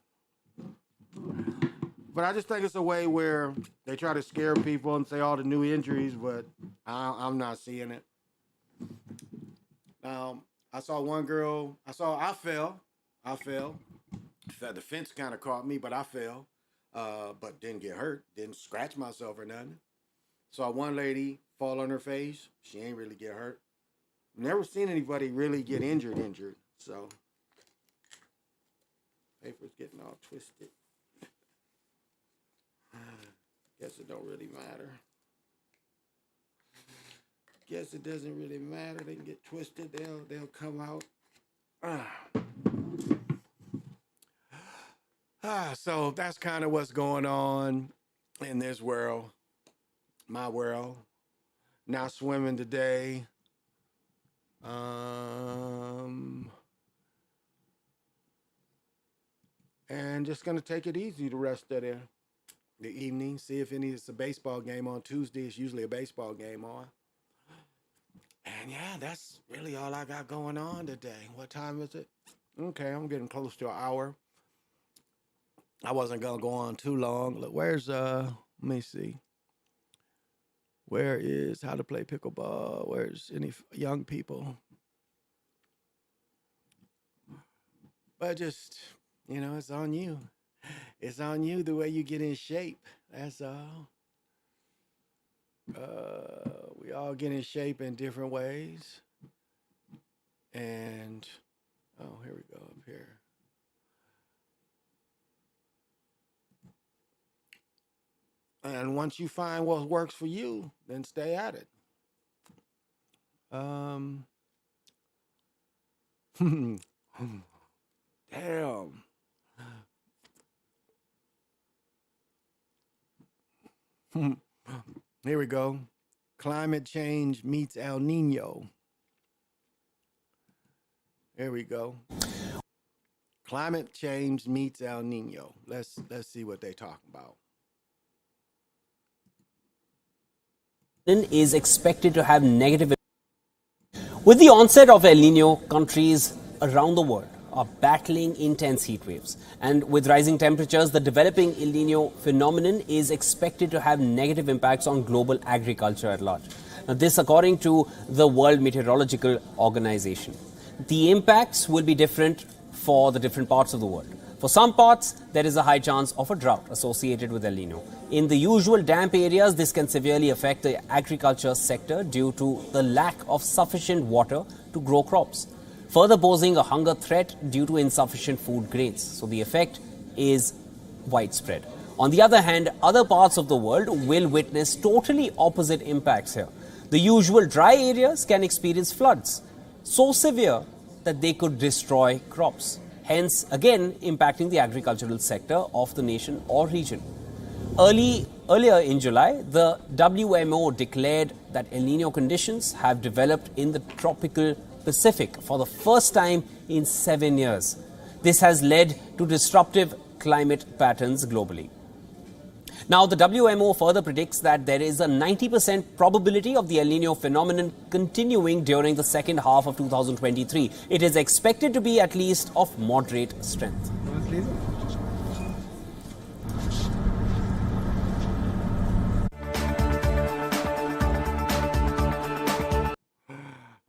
But I just think it's a way where they try to scare people and say all the new injuries, but I'm not seeing it. I saw one girl. I fell. The fence kind of caught me, but I fell. But didn't get hurt. Didn't scratch myself or nothing. Saw one lady fall on her face. She ain't really get hurt. Never seen anybody really get injured. So, paper's getting all twisted. Guess it don't really matter. Guess it doesn't really matter. They can get twisted. They'll come out. So that's kind of what's going on in this world, my world. Not swimming today. And just gonna take it easy the rest of the evening. See if it's a baseball game on Tuesday. It's usually a baseball game on. And yeah, that's really all I got going on today. What time is it? Okay, I'm getting close to an hour. I wasn't gonna go on too long. Look, where's let me see. Where is how to play pickleball? Where's any young people? But just, it's on you. It's on you the way you get in shape. That's all. We all get in shape in different ways. And, here we go up here. And once you find what works for you, then stay at it. Damn. Here we go. Climate change meets El Nino. Here we go. Climate change meets El Nino. Let's see what they talk about. Is expected to have negative. With the onset of El Nino, countries around the world are battling intense heat waves. And with rising temperatures, the developing El Nino phenomenon is expected to have negative impacts on global agriculture at large. Now, this according to the World Meteorological Organization. The impacts will be different for the different parts of the world. For some parts, there is a high chance of a drought associated with El Nino. In the usual damp areas, this can severely affect the agriculture sector due to the lack of sufficient water to grow crops, further posing a hunger threat due to insufficient food grains. So the effect is widespread. On the other hand, other parts of the world will witness totally opposite impacts here. The usual dry areas can experience floods so severe that they could destroy crops, hence again impacting the agricultural sector of the nation or region. Earlier in July, the WMO declared that El Nino conditions have developed in the tropical Pacific for the first time in 7 years. This has led to disruptive climate patterns globally. Now, the WMO further predicts that there is a 90% probability of the El Nino phenomenon continuing during the second half of 2023. It is expected to be at least of moderate strength.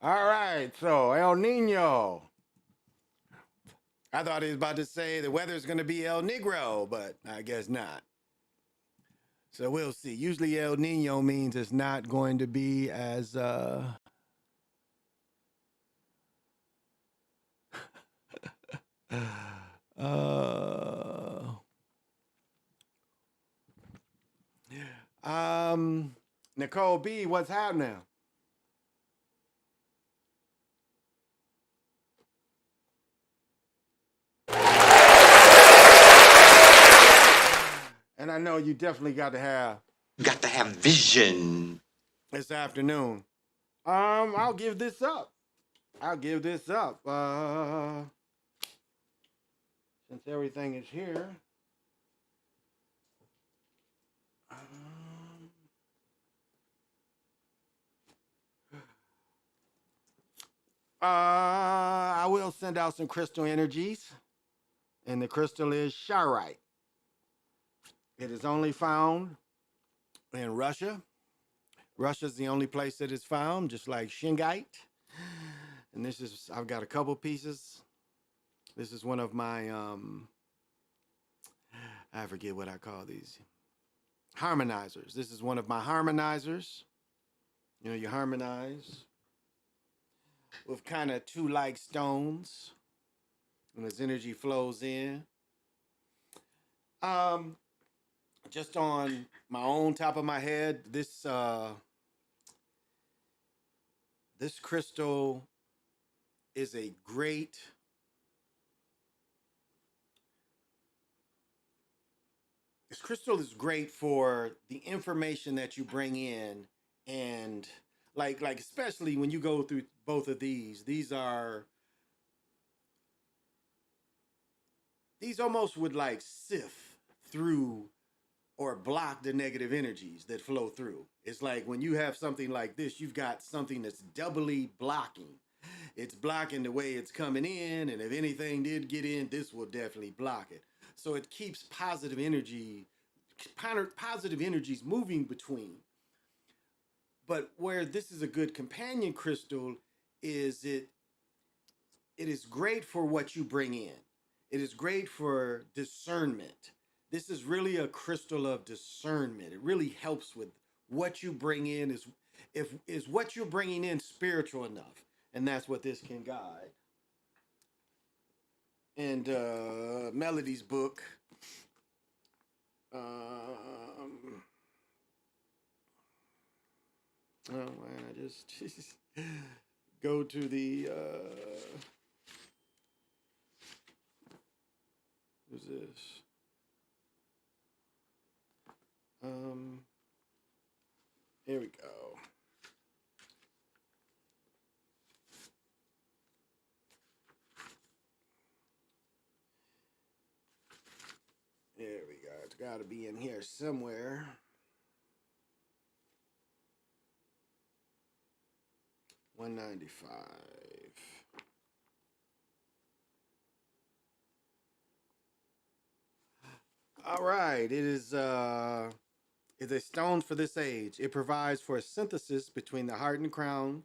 All right, so El Nino. I thought he was about to say the weather's going to be El Negro, but I guess not. So we'll see. Usually El Nino means it's not going to be as Nicole B, what's happening? And I know you definitely got to have vision this afternoon. I'll give this up. Since everything is here. I will send out some crystal energies. And the crystal is Charoite. It is only found in Russia. Russia's the only place that it's found, just like Shingite. And this is, I've got a couple pieces. This is one of my, I forget what I call these. Harmonizers. This is one of my harmonizers. You know, you harmonize with kind of two like stones. And as energy flows in. Just on my own top of my head, this crystal is a great for the information that you bring in, and like especially when you go through both of these almost would like sift through or block the negative energies that flow through. It's like when you have something like this, you've got something that's doubly blocking. It's blocking the way it's coming in, and if anything did get in, this will definitely block it. So it keeps positive energies moving between. But where this is a good companion crystal is it is great for what you bring in. It is great for discernment. This is really a crystal of discernment. It really helps with what you bring in. Is what you're bringing in spiritual enough? And that's what this can guide. And Melody's book, oh man, I just go to the who's this? Here we go. There we go. It's got to be in here somewhere. $195. All right. It is a stone for this age. It provides for a synthesis between the heart and crown,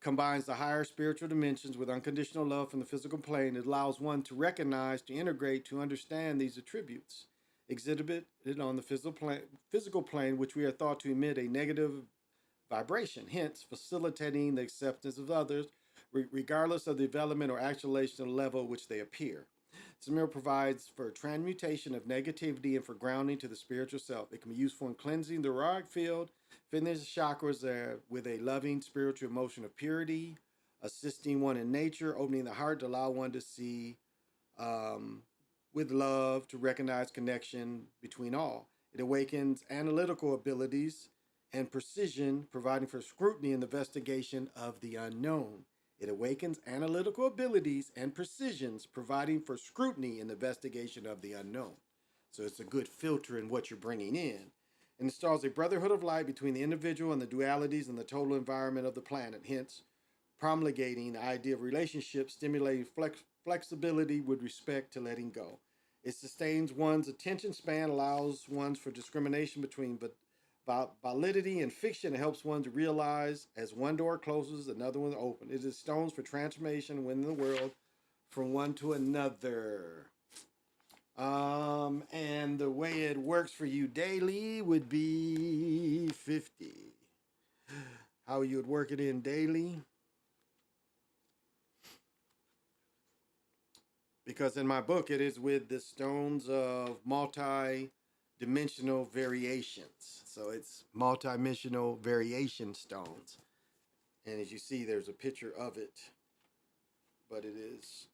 combines the higher spiritual dimensions with unconditional love from the physical plane. It allows one to recognize, to integrate, to understand these attributes exhibited on the physical plane, which we are thought to emit a negative vibration, hence facilitating the acceptance of others, regardless of the development or actualization level at which they appear. This mirror provides for transmutation of negativity and for grounding to the spiritual self. It can be useful in cleansing the auric field, fitness chakras with a loving spiritual emotion of purity, assisting one in nature, opening the heart to allow one to see with love, to recognize connection between all. It awakens analytical abilities and precision, providing for scrutiny and investigation of the unknown. It awakens analytical abilities and precisions, providing for scrutiny and investigation of the unknown. So it's a good filter in what you're bringing in. And installs a brotherhood of light between the individual and the dualities and the total environment of the planet, hence promulgating the idea of relationships, stimulating flexibility with respect to letting go. It sustains one's attention span, allows one for discrimination between validity and fiction. It helps one to realize as one door closes, another one opens. It is stones for transformation within the world from one to another. And the way it works for you daily would be 50. How you would work it in daily. because in my book it is with the stones of multi-dimensional variations. So it's multi-dimensional variation stones. And as you see, there's a picture of it, but it is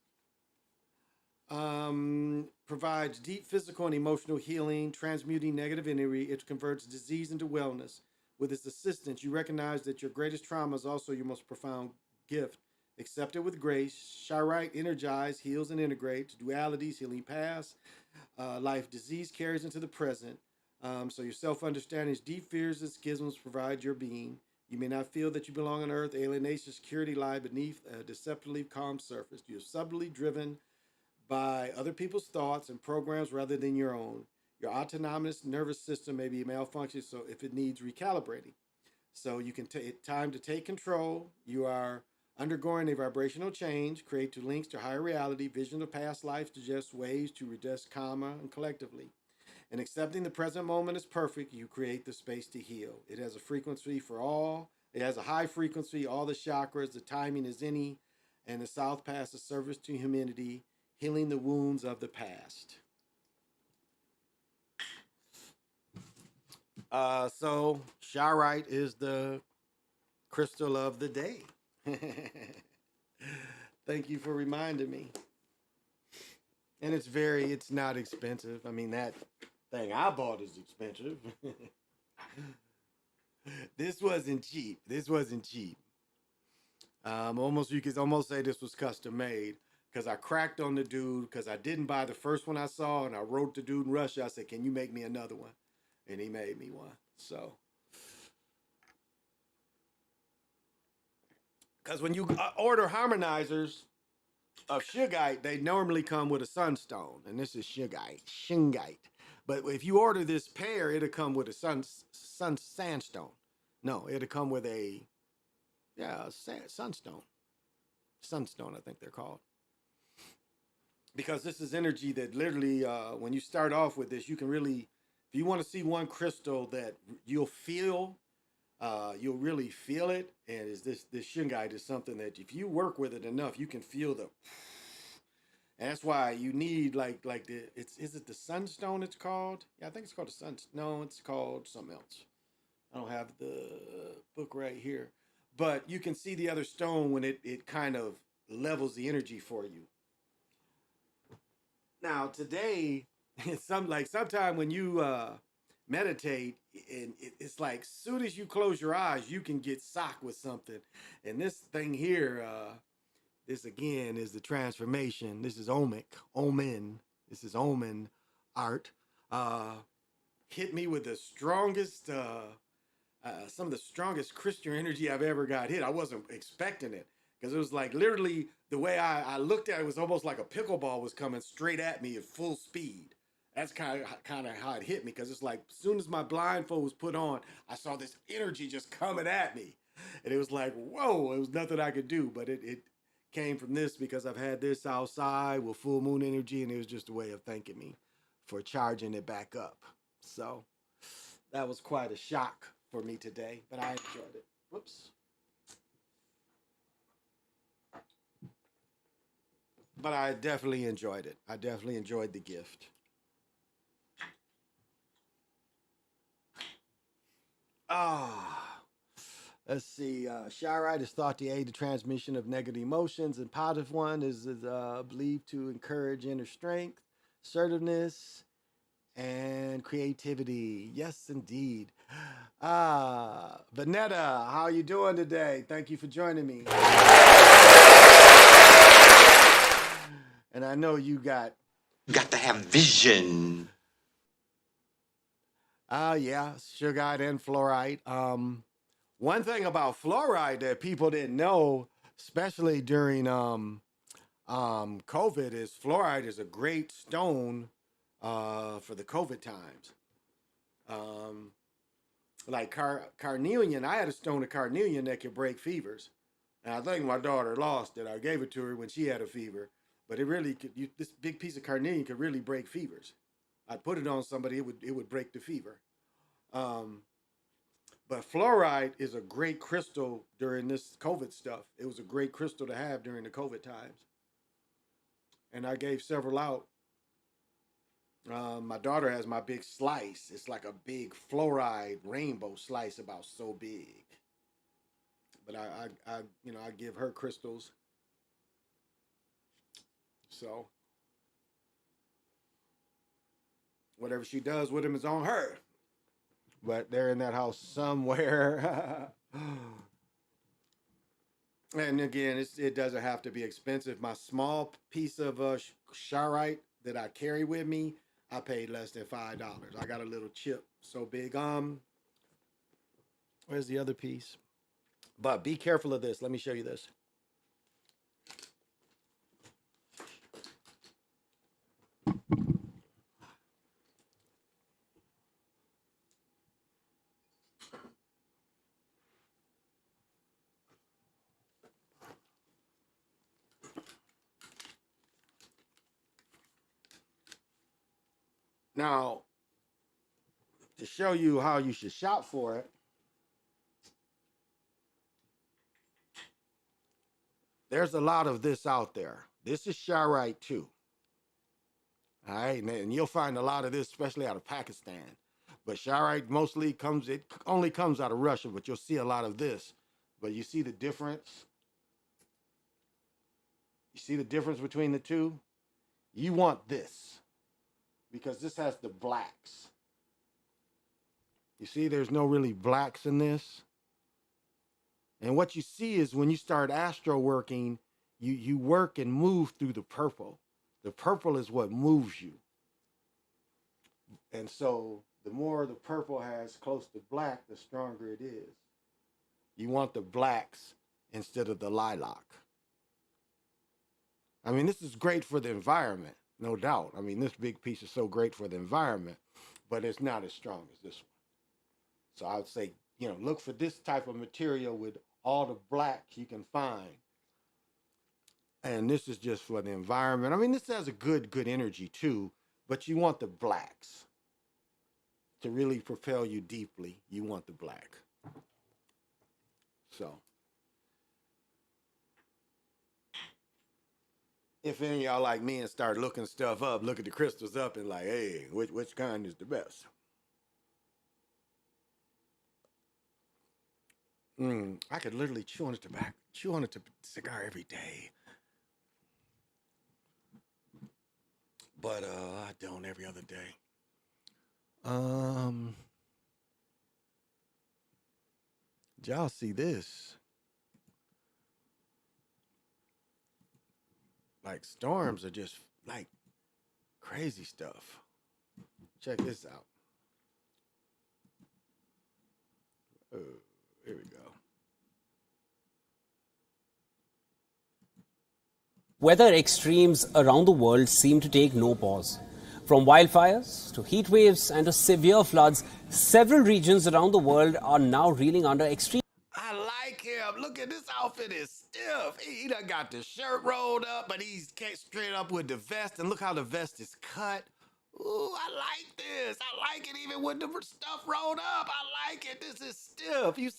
provides deep physical and emotional healing, transmuting negative energy. It converts disease into wellness. With its assistance, you recognize that your greatest trauma is also your most profound gift. Accept it with grace. Shyrite energize, heals, and integrates. Dualities, healing past, life, disease carries into the present. So your self-understanding is deep fears and schisms provide your being. You may not feel that you belong on earth. Alienation, security lie beneath a deceptively calm surface. You're subtly driven by other people's thoughts and programs rather than your own. Your autonomous nervous system may be malfunctioning, so if it needs recalibrating. So you can take time to take control. You are undergoing a vibrational change, create to links to higher reality, vision of past lives, suggest ways to reduce karma and collectively. And accepting the present moment is perfect, you create the space to heal. It has a frequency for all. It has a high frequency, all the chakras, the timing is any, and the South Pass is service to humanity, healing the wounds of the past. So Shyrite is the crystal of the day. Thank you for reminding me. And it's not expensive. I mean, that thing I bought is expensive. This wasn't cheap. You could almost say this was custom made, because I cracked on the dude because I didn't buy the first one I saw, and I wrote the dude in Russia. I said, "Can you make me another one?" And he made me one. So, because when you order harmonizers of shungite, they normally come with a sunstone, and this is shungite. But if you order this pair, it'll come with a sandstone. No, it'll come with a sunstone. Sunstone, I think they're called. Because this is energy that literally, when you start off with this, you can really, if you want to see one crystal that you'll really feel it. And is this shungite is something that if you work with it enough, you can feel the. And that's why you need is it the sunstone it's called? Yeah, I think it's called the sun. No, it's called something else. I don't have the book right here, but you can see the other stone when it kind of levels the energy for you. Now today, sometime when you meditate, and it's like soon as you close your eyes, you can get socked with something. And this thing here, this again is the transformation. This is omen. This is omen art. Hit me with the strongest, some of the strongest Christian energy I've ever got hit. I wasn't expecting it, because it was like literally the way I looked at it was almost like a pickleball was coming straight at me at full speed. That's kind of how it hit me, because it's like as soon as my blindfold was put on, I saw this energy just coming at me, and it was like, whoa! It was nothing I could do, but it came from this, because I've had this outside with full moon energy, and it was just a way of thanking me for charging it back up. So that was quite a shock for me today, but I enjoyed it. Whoops. But I definitely enjoyed it. I definitely enjoyed the gift. Let's see. Shyrite is thought to aid the transmission of negative emotions, and positive one is believed to encourage inner strength, assertiveness, and creativity. Yes, indeed. Vanetta, how are you doing today? Thank you for joining me. And I know you got to have vision. Yeah, sugite and fluorite. One thing about fluoride that people didn't know, especially during COVID, is fluoride is a great stone for the COVID times. Like carnelian, I had a stone of carnelian that could break fevers. And I think my daughter lost it. I gave it to her when she had a fever. But it really could. This big piece of carnelian could really break fevers. I'd put it on somebody, it would break the fever. But fluoride is a great crystal during this COVID stuff. It was a great crystal to have during the COVID times. and I gave several out. My daughter has my big slice. It's like a big fluoride rainbow slice, about so big. But I give her crystals. So whatever she does with them is on her. But they're in that house somewhere. And again, it doesn't have to be expensive. My small piece of Charite that I carry with me, I paid less than $5. I got a little chip so big. Where's the other piece? But be careful of this. Let me show you this. Now, to show you how you should shop for it, there's a lot of this out there. This is Charite too. All right, and you'll find a lot of this, especially out of Pakistan. But Charite mostly only comes out of Russia, but you'll see a lot of this. But you see the difference? You see the difference between the two? You want this, because this has the blacks. You see, there's no really blacks in this. And what you see is when you start astro working, you work and move through the purple. The purple is what moves you. And so the more the purple has close to black, the stronger it is. You want the blacks instead of the lilac. I mean, this is great for the environment, no doubt. I mean, this big piece is so great for the environment, but it's not as strong as this one. So I would say, look for this type of material with all the blacks you can find. And this is just for the environment. I mean, this has a good energy too, but you want the blacks. To really propel you deeply, you want the black. So, if any of y'all like me and start looking stuff up, look at the crystals up and like, hey, which kind is the best? I could literally chew on a cigar every day. But I don't every other day. Did y'all see this? Like storms are just like crazy stuff. Check this out. Oh, here we go. Weather extremes around the world seem to take no pause. From wildfires to heat waves and to severe floods, several regions around the world are now reeling under extreme. I like him. Look at this outfit is stiff. He done got the shirt rolled up, but he's straight up with the vest. And look how the vest is cut. Ooh, I like this. I like it even with the stuff rolled up. I like it. This is stiff. You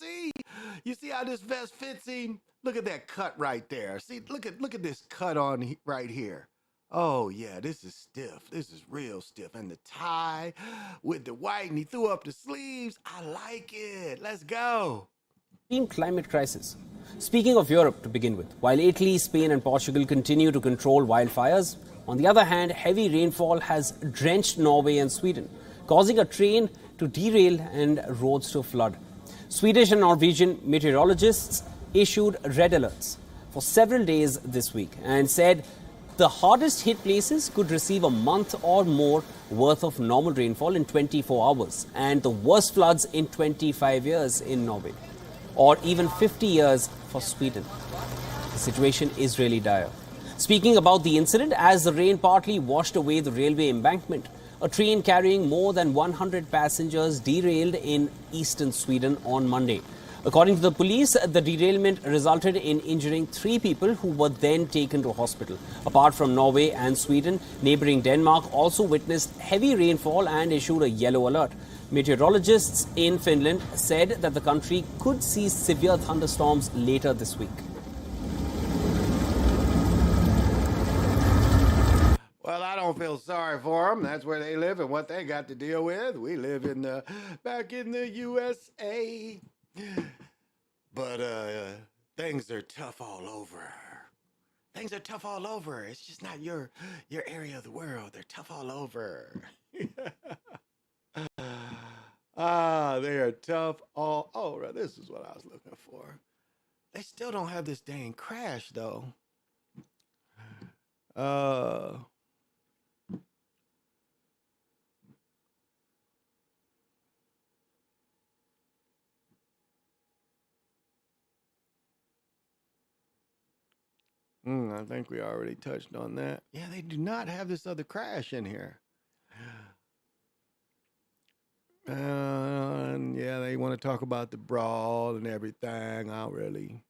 see how this vest fits him? Look at that cut right there. See, look at this cut on right here. Oh yeah, this is stiff. This is real stiff. And the tie with the white, and he threw up the sleeves. I like it. Let's go. Extreme climate crisis. Speaking of Europe to begin with, while Italy, Spain and Portugal continue to control wildfires, on the other hand, heavy rainfall has drenched Norway and Sweden, causing a train to derail and roads to flood. Swedish and Norwegian meteorologists issued red alerts for several days this week and said the hardest hit places could receive a month or more worth of normal rainfall in 24 hours and the worst floods in 25 years in Norway, or even 50 years for Sweden. The situation is really dire. Speaking about the incident, as the rain partly washed away the railway embankment, a train carrying more than 100 passengers derailed in eastern Sweden on Monday. According to the police, the derailment resulted in injuring 3 people who were then taken to hospital. Apart from Norway and Sweden, neighbouring Denmark also witnessed heavy rainfall and issued a yellow alert. Meteorologists in Finland said that the country could see severe thunderstorms later this week. don't feel sorry for them. That's where they live and what they got to deal with. We live back in the USA. But things are tough all over. Things are tough all over. It's just not your area of the world. They're tough all over. They are tough all over. This is what I was looking for. They still don't have this dang crash though. I think we already touched on that. Yeah, they do not have this other crash in here. And yeah, they want to talk about the brawl and everything. I don't really,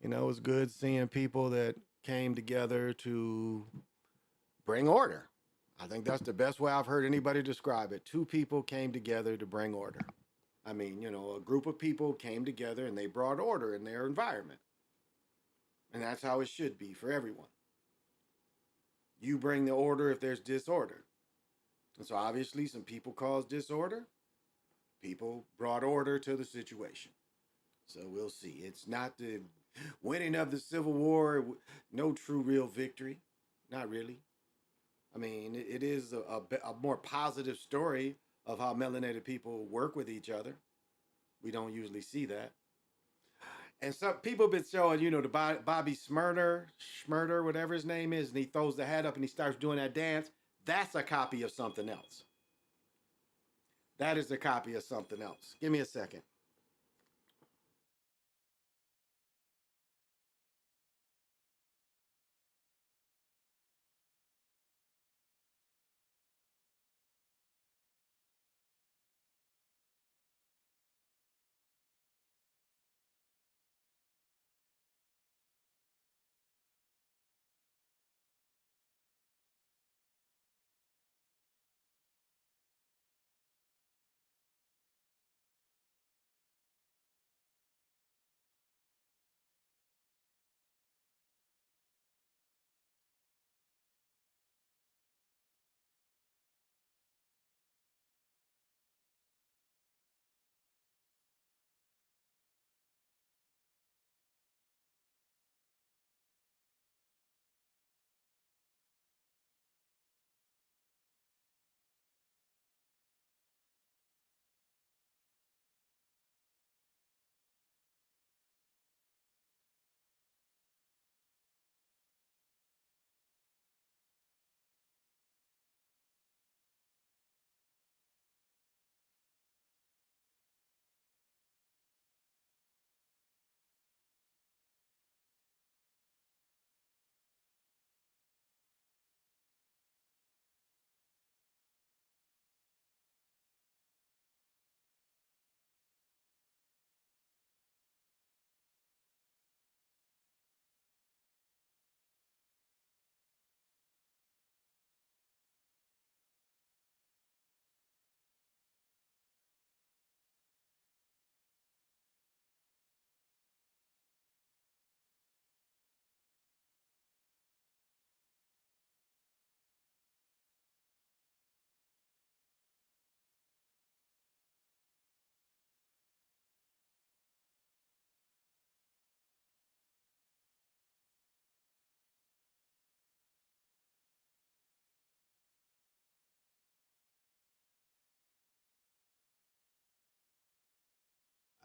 it was good seeing people that came together to bring order. I think that's the best way I've heard anybody describe it. Two people came together to bring order. I mean, a group of people came together and they brought order in their environment. And that's how it should be for everyone. You bring the order if there's disorder. And so obviously some people caused disorder. People brought order to the situation. So we'll see. It's not the winning of the Civil War, no true real victory. Not really. I mean, it is a more positive story of how melanated people work with each other. We don't usually see that. And some people have been showing, the Bobby Schmurder, whatever his name is, and he throws the hat up and he starts doing that dance. That's a copy of something else. That is a copy of something else. Give me a second.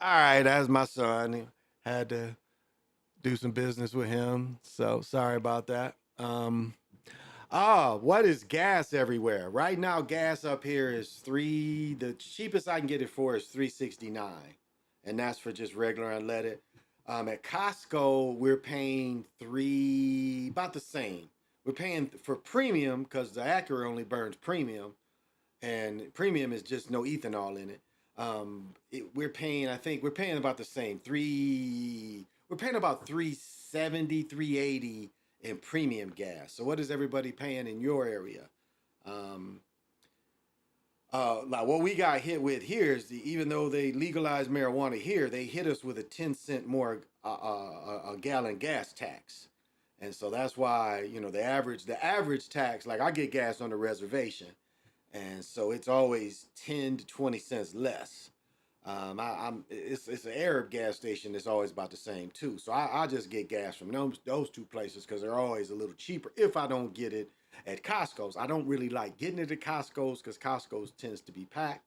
All right, that's my son. Had to do some business with him, so sorry about that. What is gas everywhere? Right now, gas up here is the cheapest I can get it for is $3.69, and that's for just regular unleaded. At Costco, we're paying about the same. We're paying for premium because the Acura only burns premium, and premium is just no ethanol in it. We're paying about the same. We're paying about 370, 380 in premium gas. So what is everybody paying in your area? Like what we got hit with here is even though they legalized marijuana here, they hit us with a 10 cent more a gallon gas tax. And so that's why, you know, the average tax, like I get gas on the reservation, and so it's always 10 to 20 cents less. It's an Arab gas station that's always about the same too. So I just get gas from those two places because they're always a little cheaper if I don't get it at Costco's. I don't really like getting it at Costco's because Costco's tends to be packed.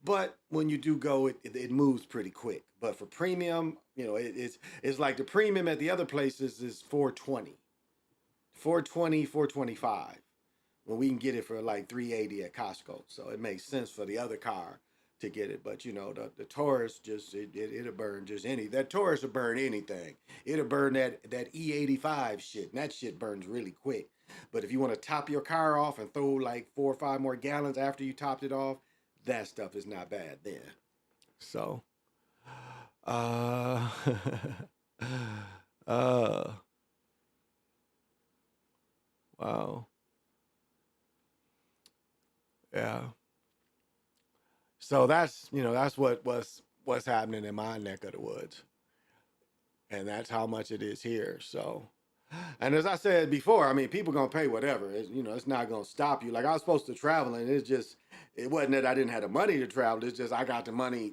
But when you do go, it moves pretty quick. But for premium, you know, it's like the premium at the other places is 420, 425, when we can get it for like 380 at Costco. So it makes sense for the other car to get it. But you know, the Taurus just it'll burn just that Taurus will burn anything. It'll burn that E85 shit, and that shit burns really quick. But if you want to top your car off and throw like 4 or 5 more gallons after you topped it off, that stuff is not bad then. So wow. Yeah. So that's, you know, that's what's happening in my neck of the woods. And that's how much it is here. So, and as I said before, I mean, people gonna pay whatever. You know, it's not gonna stop you. Like I was supposed to travel, and it wasn't that I didn't have the money to travel. It's just I got the money,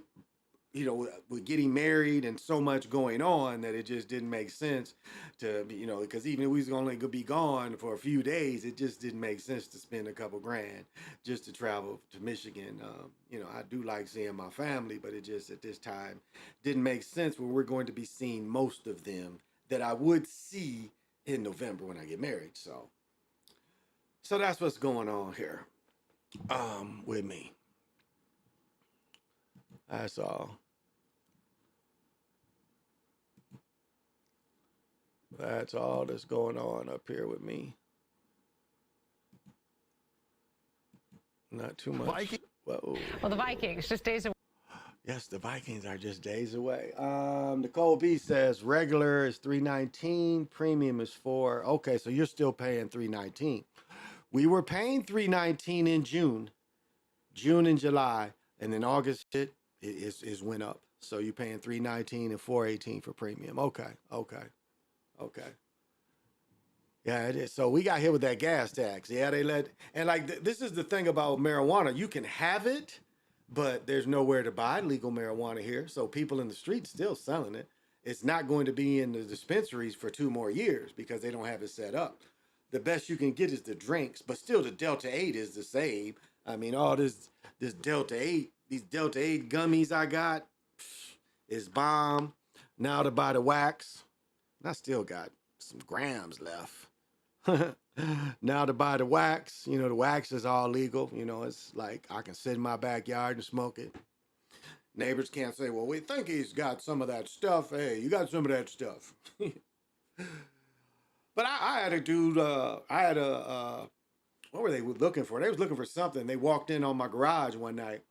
you know, with getting married and so much going on that it just didn't make sense to, you know, because even if we was only gonna be gone for a few days, it just didn't make sense to spend a couple grand just to travel to Michigan. You know, I do like seeing my family, but it just at this time didn't make sense when we're going to be seeing most of them that I would see in November when I get married. So that's what's going on here with me. That's all. That's all that's going on up here with me. Not too much. Whoa. Well, the Vikings just days away. Yes, the Vikings are just days away. Nicole B says regular is $3.19, premium is $4. Okay, so you're still paying $3.19. We were paying $3.19 in June and July, and then August it went up. So you're paying $3.19 and $4.18 for premium. Okay. Yeah, it is. So we got hit with that gas tax. Yeah, and like this is the thing about marijuana. You can have it, but there's nowhere to buy legal marijuana here. So people in the streets still selling it. It's not going to be in the dispensaries for 2 more years because they don't have it set up. The best you can get is the drinks, but still the Delta 8 is the same. I mean, all this Delta 8, these Delta 8 gummies I got is bomb. Now to buy the wax. I still got some grams left. Now to buy the wax, you know, the wax is all legal. You know, it's like I can sit in my backyard and smoke it. Neighbors can't say, well, we think he's got some of that stuff. Hey, you got some of that stuff. But I had a dude, what were they looking for? They was looking for something. They walked in on my garage one night,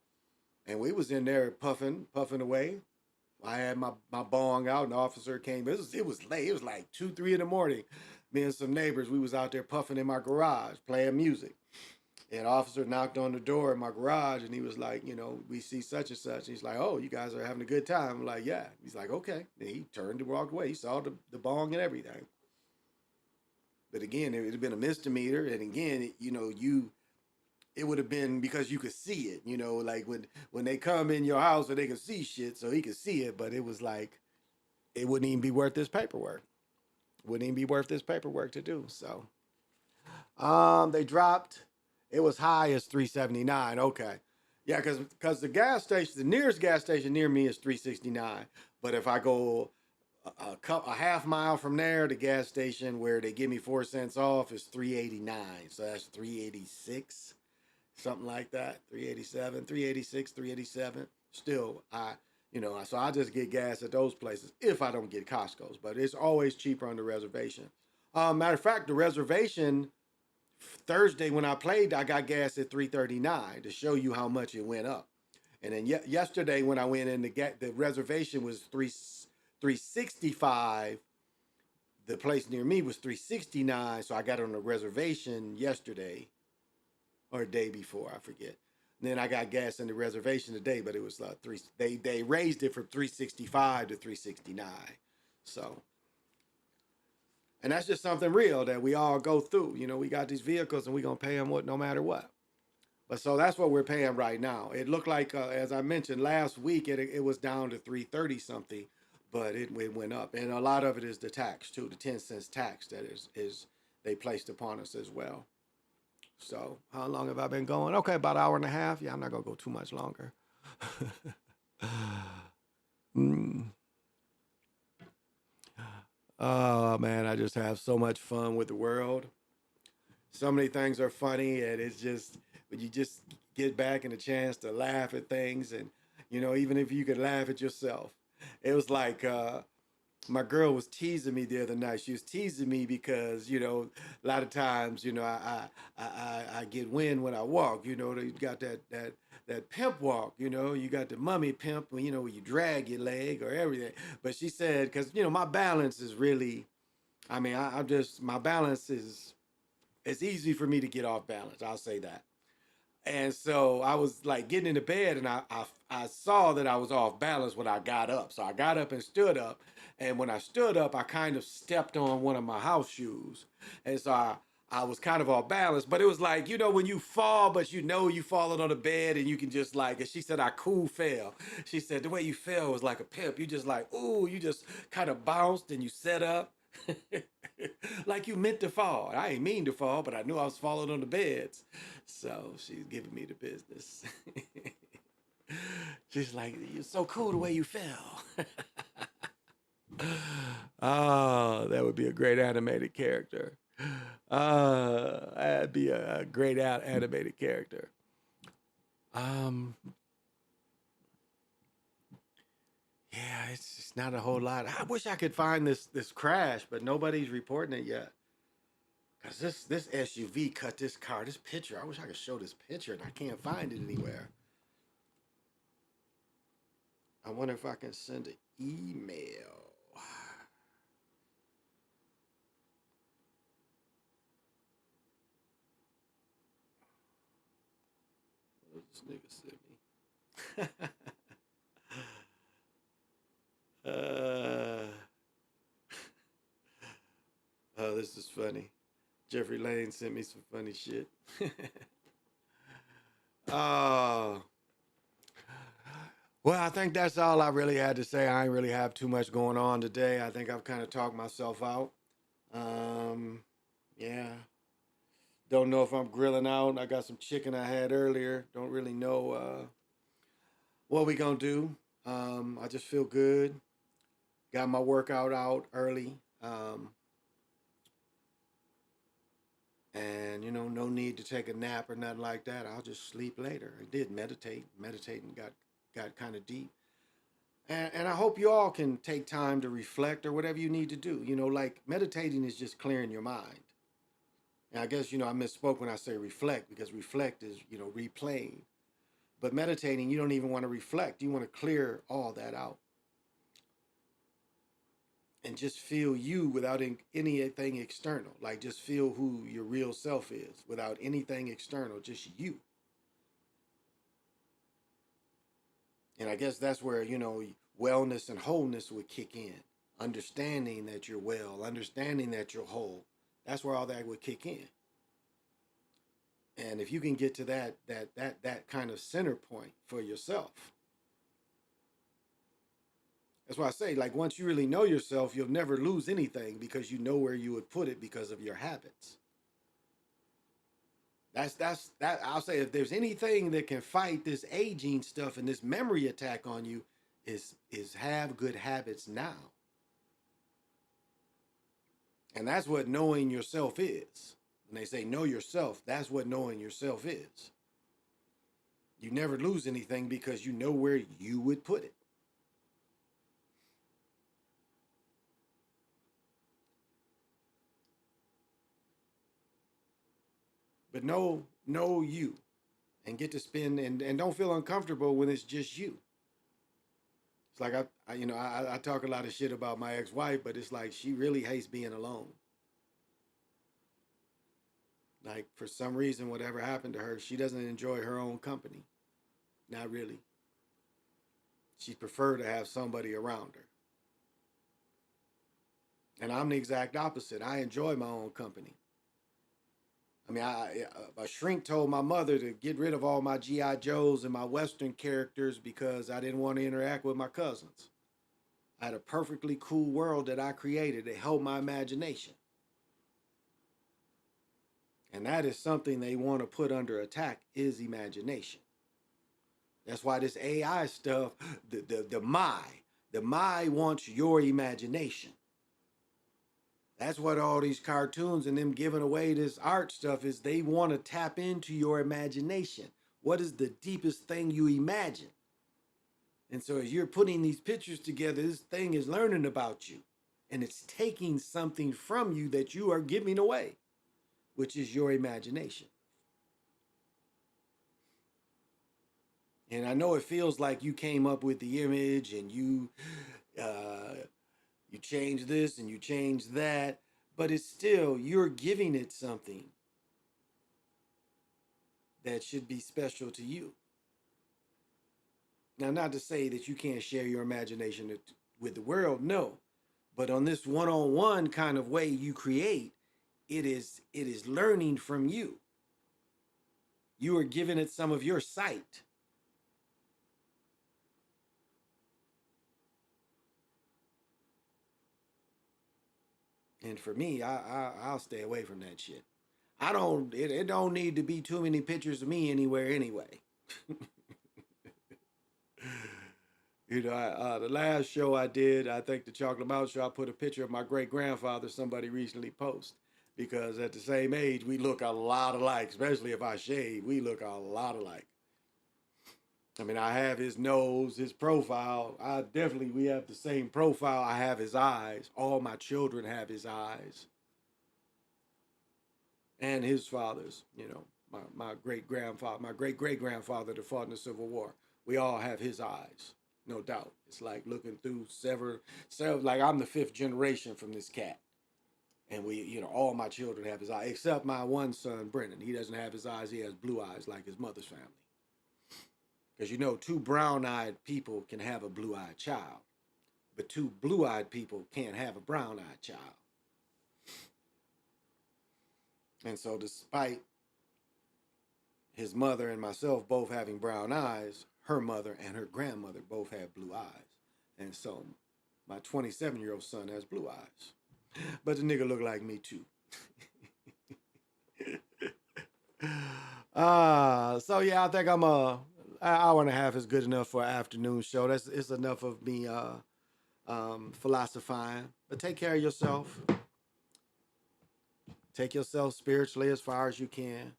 and we was in there puffing away. I had my bong out, and the officer came. It was late. It was like 2, 3 in the morning. Me and some neighbors, we was out there puffing in my garage, playing music. And the officer knocked on the door in my garage, and he was like, you know, we see such and such. And he's like, oh, you guys are having a good time. I'm like, yeah. He's like, okay. And he turned and walked away. He saw the bong and everything. But again, it would have been a misdemeanor. And again, you know, it would have been because you could see it, you know, like when they come in your house and they can see shit, so he could see it, but it was like, it wouldn't even be worth this paperwork. Wouldn't even be worth this paperwork to do. So, they dropped, it was high as $3.79. Okay. Yeah, because the gas station, the nearest gas station near me is $3.69. But if I go a half mile from there, the gas station where they give me 4 cents off is $3.89. So that's $3.86. Something like that, $3.87, $3.86, $3.87. Still, so I just get gas at those places if I don't get Costco's, but it's always cheaper on the reservation. Matter of fact, the reservation Thursday when I played, I got gas at $3.39 to show you how much it went up. And then yesterday when I went in, the reservation was $3.65. The place near me was $3.69, so I got on the reservation yesterday. Or a day before, I forget. And then I got gas in the reservation today, but it was they raised it from $3.65 to $3.69. So And that's just something real that we all go through. You know, we got these vehicles and we're going to pay them no matter what. But so that's what we're paying right now. It looked like, as I mentioned last week, it was down to 330 something, but it went up. And a lot of it is the tax too, the 10 cents tax that is they placed upon us as well. So how long have I been going? Okay, about an hour and a half. Yeah, I'm not going to go too much longer. Oh man, I just have so much fun with the world. So many things are funny, and it's just when you just get back and a chance to laugh at things, and you know, even if you could laugh at yourself. It was like my girl was teasing me the other night. She was teasing me because, you know, a lot of times, you know, I get wind when I walk. You know, you got that pimp walk. You know, you got the mummy pimp when, you know, when you drag your leg or everything. But she said, because, you know, my balance is really, I mean, I'm just, my balance is, it's easy for me to get off balance. I'll say that. And so I was like getting into bed, and I saw that I was off balance when I got up. So I got up and stood up. And when I stood up, I kind of stepped on one of my house shoes. And so I was kind of off balance. But it was like, you know, when you fall, but you know you falling on the bed and you can just like, and she said, I cool fell. She said, the way you fell was like a pimp. You just like, ooh, you just kind of bounced and you set up. Like you meant to fall. I ain't mean to fall, but I knew I was falling on the beds. So she's giving me the business. She's like, you're so cool the way you fell. Oh, that would be a great animated character. That'd be a great animated character. Yeah, it's just not a whole lot. I wish I could find this crash, but nobody's reporting it yet. Cause this SUV cut this car, this picture. I wish I could show this picture, and I can't find it anywhere. I wonder if I can send an email. What this nigga sent me? Oh, this is funny. Jeffrey Lane sent me some funny shit. Oh. Well, I think that's all I really had to say. I ain't really have too much going on today. I think I've kind of talked myself out. Yeah. Don't know if I'm grilling out. I got some chicken I had earlier. Don't really know what we gonna do. I just feel good. Got my workout out early. And you know, no need to take a nap or nothing like that. I'll just sleep later. I did meditate. Meditating got kind of deep. And I hope you all can take time to reflect or whatever you need to do. You know, like meditating is just clearing your mind. And I guess, you know, I misspoke when I say reflect, because reflect is, you know, replaying. But meditating, you don't even want to reflect. You want to clear all that out. And just feel you without anything external. Like just feel who your real self is without anything external, just you. And I guess that's where, you know, wellness and wholeness would kick in. Understanding that you're well, understanding that you're whole. That's where all that would kick in. And if you can get to that kind of center point for yourself. That's why I say, like, once you really know yourself, you'll never lose anything because you know where you would put it because of your habits. That's I'll say, if there's anything that can fight this aging stuff and this memory attack on you, is have good habits now. And that's what knowing yourself is. When they say know yourself, that's what knowing yourself is. You never lose anything because you know where you would put it. But know you and get to spend and don't feel uncomfortable when it's just you. It's like I talk a lot of shit about my ex-wife, but it's like she really hates being alone. Like for some reason, whatever happened to her, she doesn't enjoy her own company. Not really. She prefer to have somebody around her. And I'm the exact opposite. I enjoy my own company. I mean, a shrink told my mother to get rid of all my G.I. Joes and my Western characters because I didn't want to interact with my cousins. I had a perfectly cool world that I created that held my imagination. And that is something they want to put under attack is imagination. That's why this AI stuff, the my wants your imagination. That's what all these cartoons and them giving away this art stuff is. They want to tap into your imagination. What is the deepest thing you imagine? And so as you're putting these pictures together, this thing is learning about you. And it's taking something from you that you are giving away, which is your imagination. And I know it feels like you came up with the image and you change this and you change that, but it's still, you're giving it something that should be special to you. Now, not to say that you can't share your imagination with the world, no. But on this one-on-one kind of way you create, it is learning from you. You are giving it some of your sight. And for me, I'll stay away from that shit. It don't need to be too many pictures of me anywhere anyway. You know, the last show I did, I think the Chocolate Mouse Show, I put a picture of my great-grandfather somebody recently posted. Because at the same age, we look a lot alike, especially if I shave, we look a lot alike. I mean, I have his nose, his profile. We have the same profile. I have his eyes. All my children have his eyes. And his father's, you know, my great-grandfather, my great-great-grandfather that fought in the Civil War. We all have his eyes, no doubt. It's like looking through several, like I'm the 5th generation from this cat. And we, you know, all my children have his eyes, except my one son, Brennan. He doesn't have his eyes. He has blue eyes like his mother's family. Because, you know, 2 brown-eyed people can have a blue-eyed child. But 2 blue-eyed people can't have a brown-eyed child. And so despite his mother and myself both having brown eyes, her mother and her grandmother both had blue eyes. And so my 27-year-old son has blue eyes. But the nigga look like me too. So yeah, I think I'm an hour and a half is good enough for an afternoon show. It's enough of me philosophizing. But take care of yourself. Take yourself spiritually as far as you can.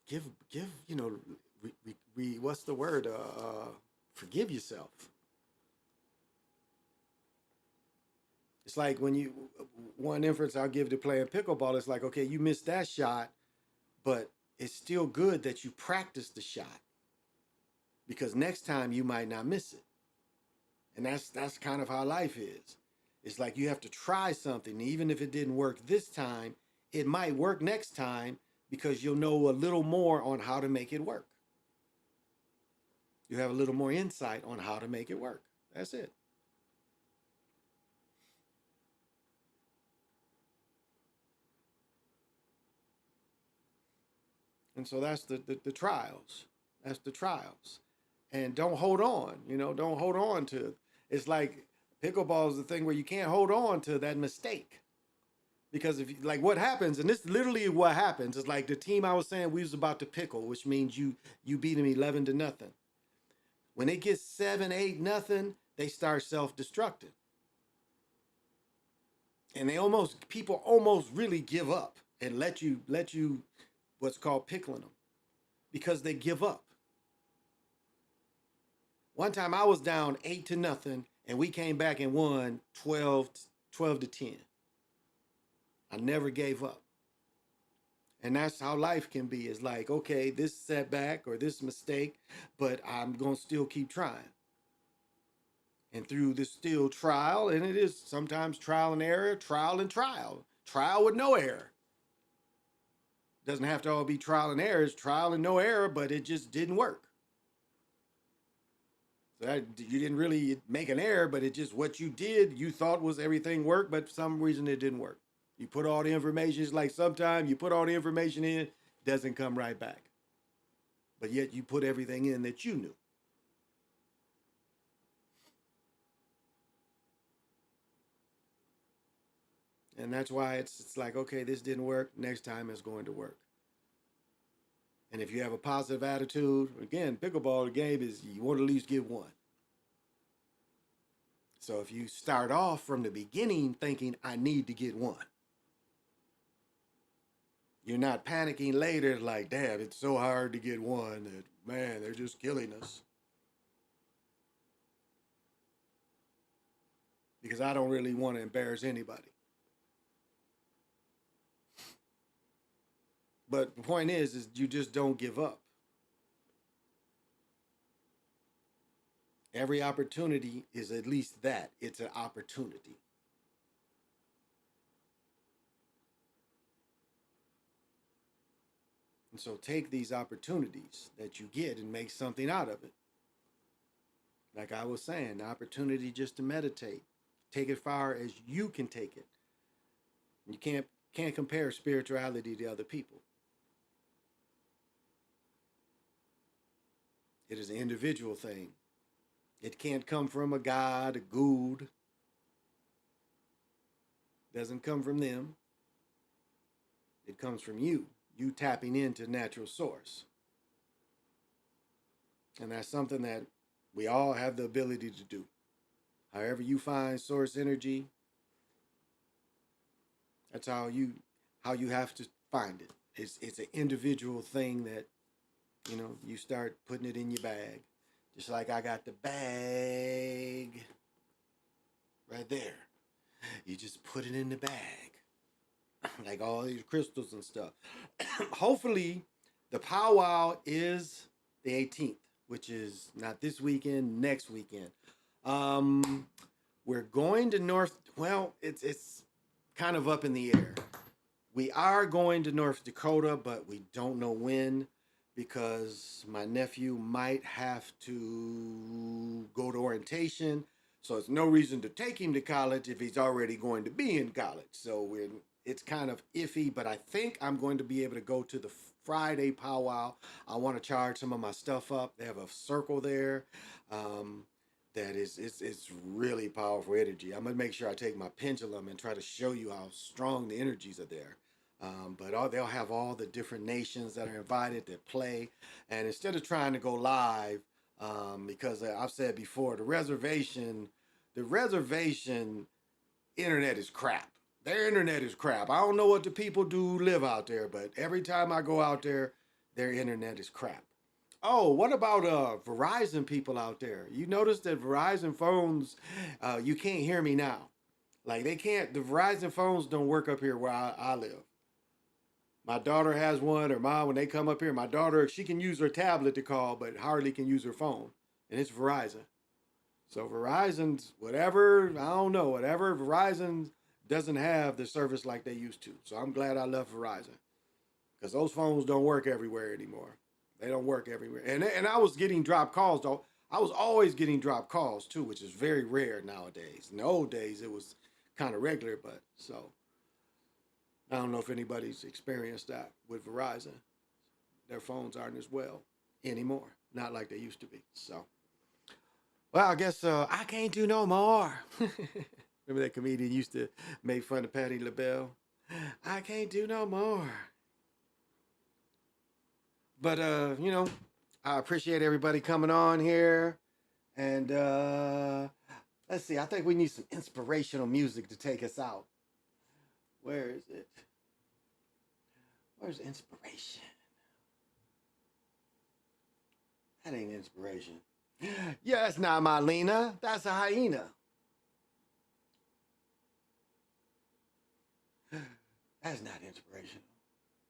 Give you know, what's the word? Forgive yourself. It's like when one inference I'll give to playing pickleball, it's like, okay, you missed that shot, but it's still good that you practice the shot because next time you might not miss it. And that's kind of how life is. It's like you have to try something. Even if it didn't work this time, it might work next time because you'll know a little more on how to make it work. You have a little more insight on how to make it work. That's it. And so that's the trials. That's the trials. And don't hold on, you know, don't hold on to, it's like pickleball is the thing where you can't hold on to that mistake. Because if like what happens, and this is literally what happens, is like the team I was saying we was about to pickle, which means you beat them 11-0. When it gets 7-8-0, they start self-destructing. And people almost really give up and let you what's called pickling them because they give up. One time I was down 8-0 and we came back and won 12-10. I never gave up. And that's how life can be. It's like, okay, this setback or this mistake, but I'm going to still keep trying. And through this still trial, and it is sometimes trial and error, trial and trial with no error. Doesn't have to all be trial and error. It's trial and no error, but it just didn't work. So that, you didn't really make an error, but it just what you did, you thought was everything worked, but for some reason it didn't work. You put all the information, it's like sometimes you put all the information in, doesn't come right back. But yet you put everything in that you knew. And that's why it's like, okay, this didn't work. Next time it's going to work. And if you have a positive attitude, again, pickleball, the game is you want to at least get one. So if you start off from the beginning thinking, I need to get one, you're not panicking later like, damn, it's so hard to get one that, man, they're just killing us. Because I don't really want to embarrass anybody. But the point is you just don't give up. Every opportunity is at least that. It's an opportunity. And so take these opportunities that you get and make something out of it. Like I was saying, the opportunity just to meditate. Take it far as you can take it. You can't compare spirituality to other people. It is an individual thing. It can't come from a god, a good. Doesn't come from them. It comes from you. You tapping into natural source. And that's something that we all have the ability to do. However you find source energy, that's how you have to find it. It's an individual thing that, you know, you start putting it in your bag. Just like I got the bag right there. You just put it in the bag. Like all these crystals and stuff. Hopefully, the powwow is the 18th, which is not this weekend, next weekend. We're going to it's kind of up in the air. We are going to North Dakota, but we don't know when, because my nephew might have to go to orientation. So it's no reason to take him to college if he's already going to be in college. So it's kind of iffy, but I think I'm going to be able to go to the Friday powwow. I want to charge some of my stuff up. They have a circle there that it's really powerful energy. I'm going to make sure I take my pendulum and try to show you how strong the energies are there. But they'll have all the different nations that are invited that play. And instead of trying to go live, because I've said before, the reservation internet is crap. Their internet is crap. I don't know what the people do live out there, but every time I go out there, their internet is crap. Oh, what about Verizon people out there? You notice that Verizon phones, you can't hear me now. Like the Verizon phones don't work up here where I live. My daughter has one, or mom, when they come up here, my daughter, she can use her tablet to call, but hardly can use her phone. And it's Verizon. So Verizon's whatever Verizon doesn't have the service like they used to. So I'm glad I left Verizon, because those phones don't work everywhere anymore. They don't work everywhere. And I was getting dropped calls, though. I was always getting dropped calls too, which is very rare nowadays. In the old days, it was kind of regular, but so I don't know if anybody's experienced that with Verizon. Their phones aren't as well anymore. Not like they used to be. So, well, I guess I can't do no more. Remember that comedian used to make fun of Patti LaBelle? I can't do no more. But, I appreciate everybody coming on here. And let's see, I think we need some inspirational music to take us out. Where is it? Where's inspiration? That ain't inspiration. Yeah, that's not my Lena. That's a hyena. That's not inspirational.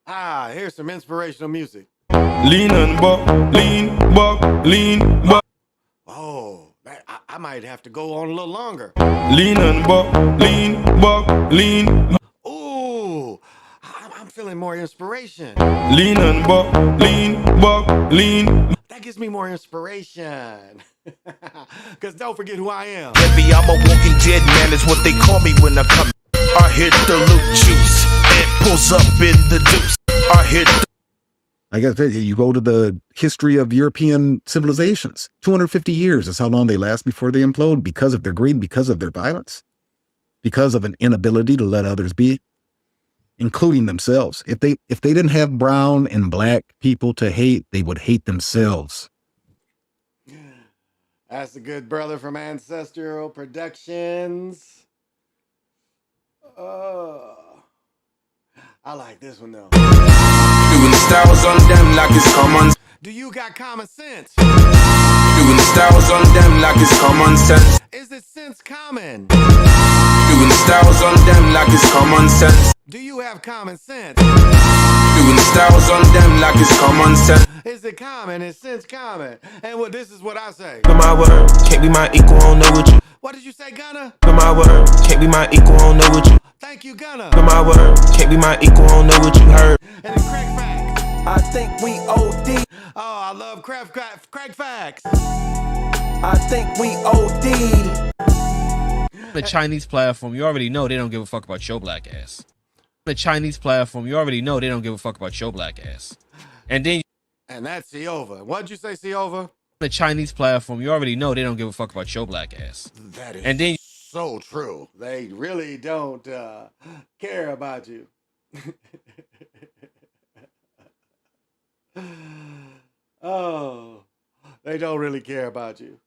Ah, here's some inspirational music. Lean and buck, lean, buck, lean, buck. Oh, I might have to go on a little longer. Lean and buck, lean, buck, lean. Ooh, I'm feeling more inspiration. Lean and buck, lean, buck, lean. That gives me more inspiration. Because don't forget who I am. Baby, I'm a walking dead man, is what they call me when I come. I hit the loot juice, it pulls up in the deuce. I hit the I guess you go to the history of European civilizations. 250 years is how long they last before they implode, because of their greed, because of their violence, because of an inability to let others be, including themselves. If they didn't have brown and black people to hate, they would hate themselves. That's a good brother from Ancestral Productions. I like this one though. doing styles on them like it's common. Do you got common sense? Doing styles on them like it's common sense. Is it sense common? Doing styles on them like it's common sense. Do you have common sense? Doing styles on them like it's common sense. Is it common? Is sense common? And what this is what I say. For my word, can't be my equal, I don't know what you. What did you say, Gunna? For my word, can't be my equal, I don't know what you. Thank you, Gunna. For my word, can't be my equal, I don't know what you heard. And then Craig Facts. I think we OD. Oh, I love Craig Facts. I think we OD. The Chinese platform, you already know they don't give a fuck about your black ass. The Chinese platform, you already know they don't give a fuck about your black ass. And that's Siova. What'd you say, Siova? The Chinese platform, you already know they don't give a fuck about your black ass. That is so true. They really don't care about you. Oh, they don't really care about you.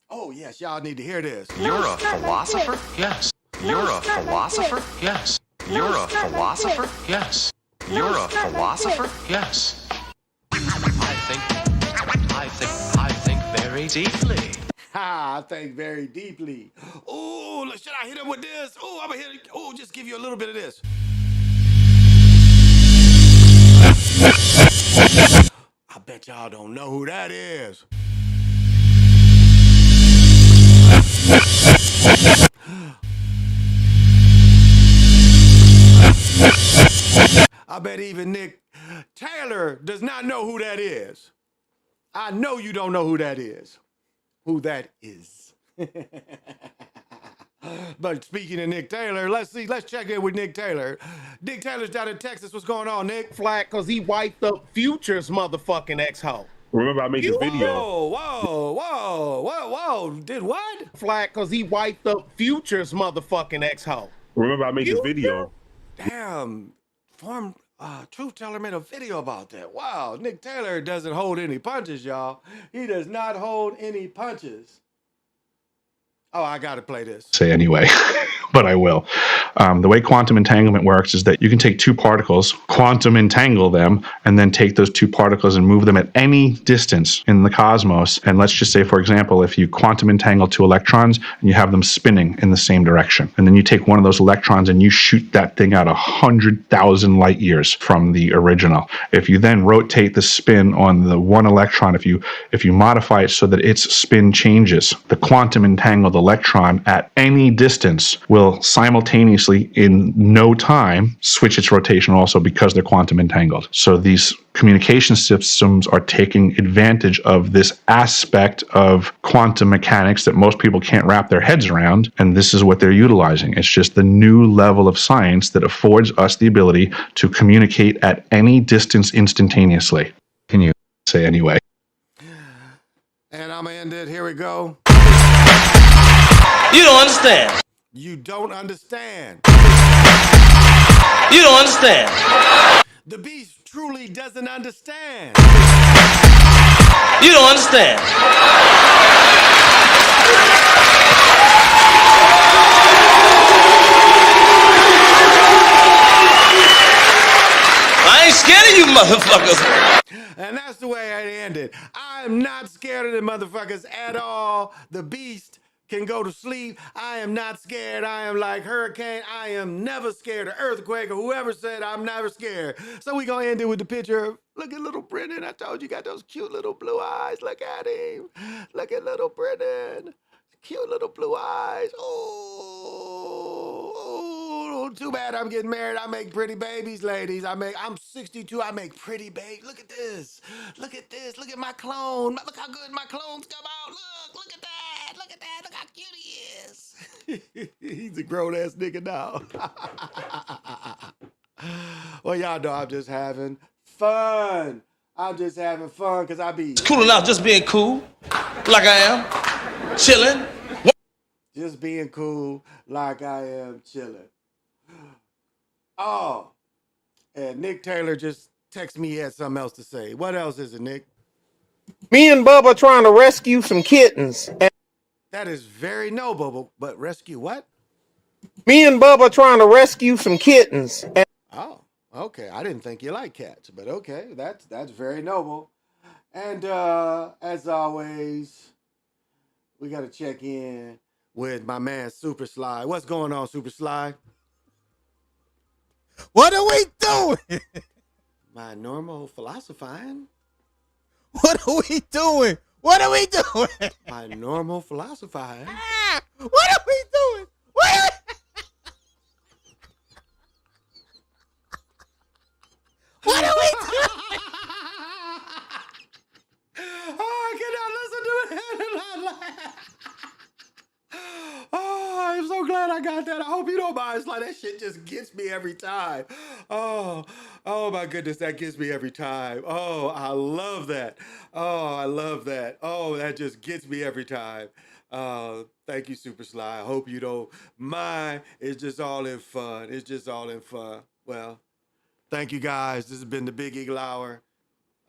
Oh, yes, y'all need to hear this. You're a philosopher? Yes. You're a philosopher? Yes. You're a philosopher? Yes. You're a philosopher? Yes. I think very deeply. I think very deeply. Oh, should I hit him with this? Oh, I'm gonna hit him. Oh, just give you a little bit of this. I bet y'all don't know who that is. I bet even Nick Taylor does not know who that is. I know you don't know who that is. Who that is. But speaking of Nick Taylor, let's check in with Nick Taylor. Nick Taylor's down in Texas. What's going on, Nick? Flat because he wiped up Future's motherfucking ex-hoe. Remember, I made the video. Whoa. Did what? Flat because he wiped up Future's motherfucking ex-hoe. Remember, I made the video. Damn. Truth Teller made a video about that. Wow. Nick Taylor doesn't hold any punches, y'all. He does not hold any punches. Oh, I got to play this. Say anyway, but I will. The way quantum entanglement works is that you can take two particles, quantum entangle them, and then take those two particles and move them at any distance in the cosmos. And let's just say, for example, if you quantum entangle two electrons and you have them spinning in the same direction, and then you take one of those electrons and you shoot that thing out 100,000 light years from the original. If you then rotate the spin on the one electron, if you modify it so that its spin changes, the quantum entangled electron at any distance will simultaneously in no time switch its rotation also, because they're quantum entangled. So these communication systems are taking advantage of this aspect of quantum mechanics that most people can't wrap their heads around, and this is what they're utilizing. It's just the new level of science that affords us the ability to communicate at any distance instantaneously. Can you say anyway? And I'm gonna end it. Here we go. You don't understand. You don't understand. You don't understand. The beast truly doesn't understand. You don't understand. I ain't scared of you motherfuckers. And that's the way I ended. I'm not scared of the motherfuckers at all. The beast can go to sleep. I am not scared. I am like hurricane. I am never scared of earthquake or whoever said I'm never scared. So we gonna end it with the picture of, look at little Brennan. I told you got those cute little blue eyes. Look at him. Look at little Brennan. Cute little blue eyes. Oh, too bad I'm getting married. I make pretty babies, ladies. I'm 62. I make pretty babies. Look at this. Look at this. Look at my clone. Look how good my clones come out. Look at that. Look at that. Look how cute he is. He's a grown ass nigga now. Well, y'all know I'm just having fun. I'm just having fun because I be Cool enough, just being cool, like I am, chilling. just being cool like I am chilling. Oh, and Nick Taylor just texted me he had something else to say. What else is it, Nick? Me and Bubba trying to rescue some kittens. That is very noble, but rescue what? Me and Bubba trying to rescue some kittens. Oh, okay. I didn't think you liked cats, but okay, that's very noble. And as always, we got to check in with my man Super Sly. What's going on, Super Sly? What are we doing? My normal philosophizing. What are we doing? What are we doing? My normal philosophizing. What are we doing? What are we... What are we doing? Oh, I cannot listen to it and not laugh. Oh, I'm so glad I got that. I hope you don't mind. It's like that shit just gets me every time. Oh my goodness, that gets me every time. Oh, I love that. Oh, I love that. Oh, that just gets me every time. Thank you, Super Sly. I hope you don't mind. It's just all in fun. It's just all in fun. Well, thank you guys. This has been the Big Eagle Hour.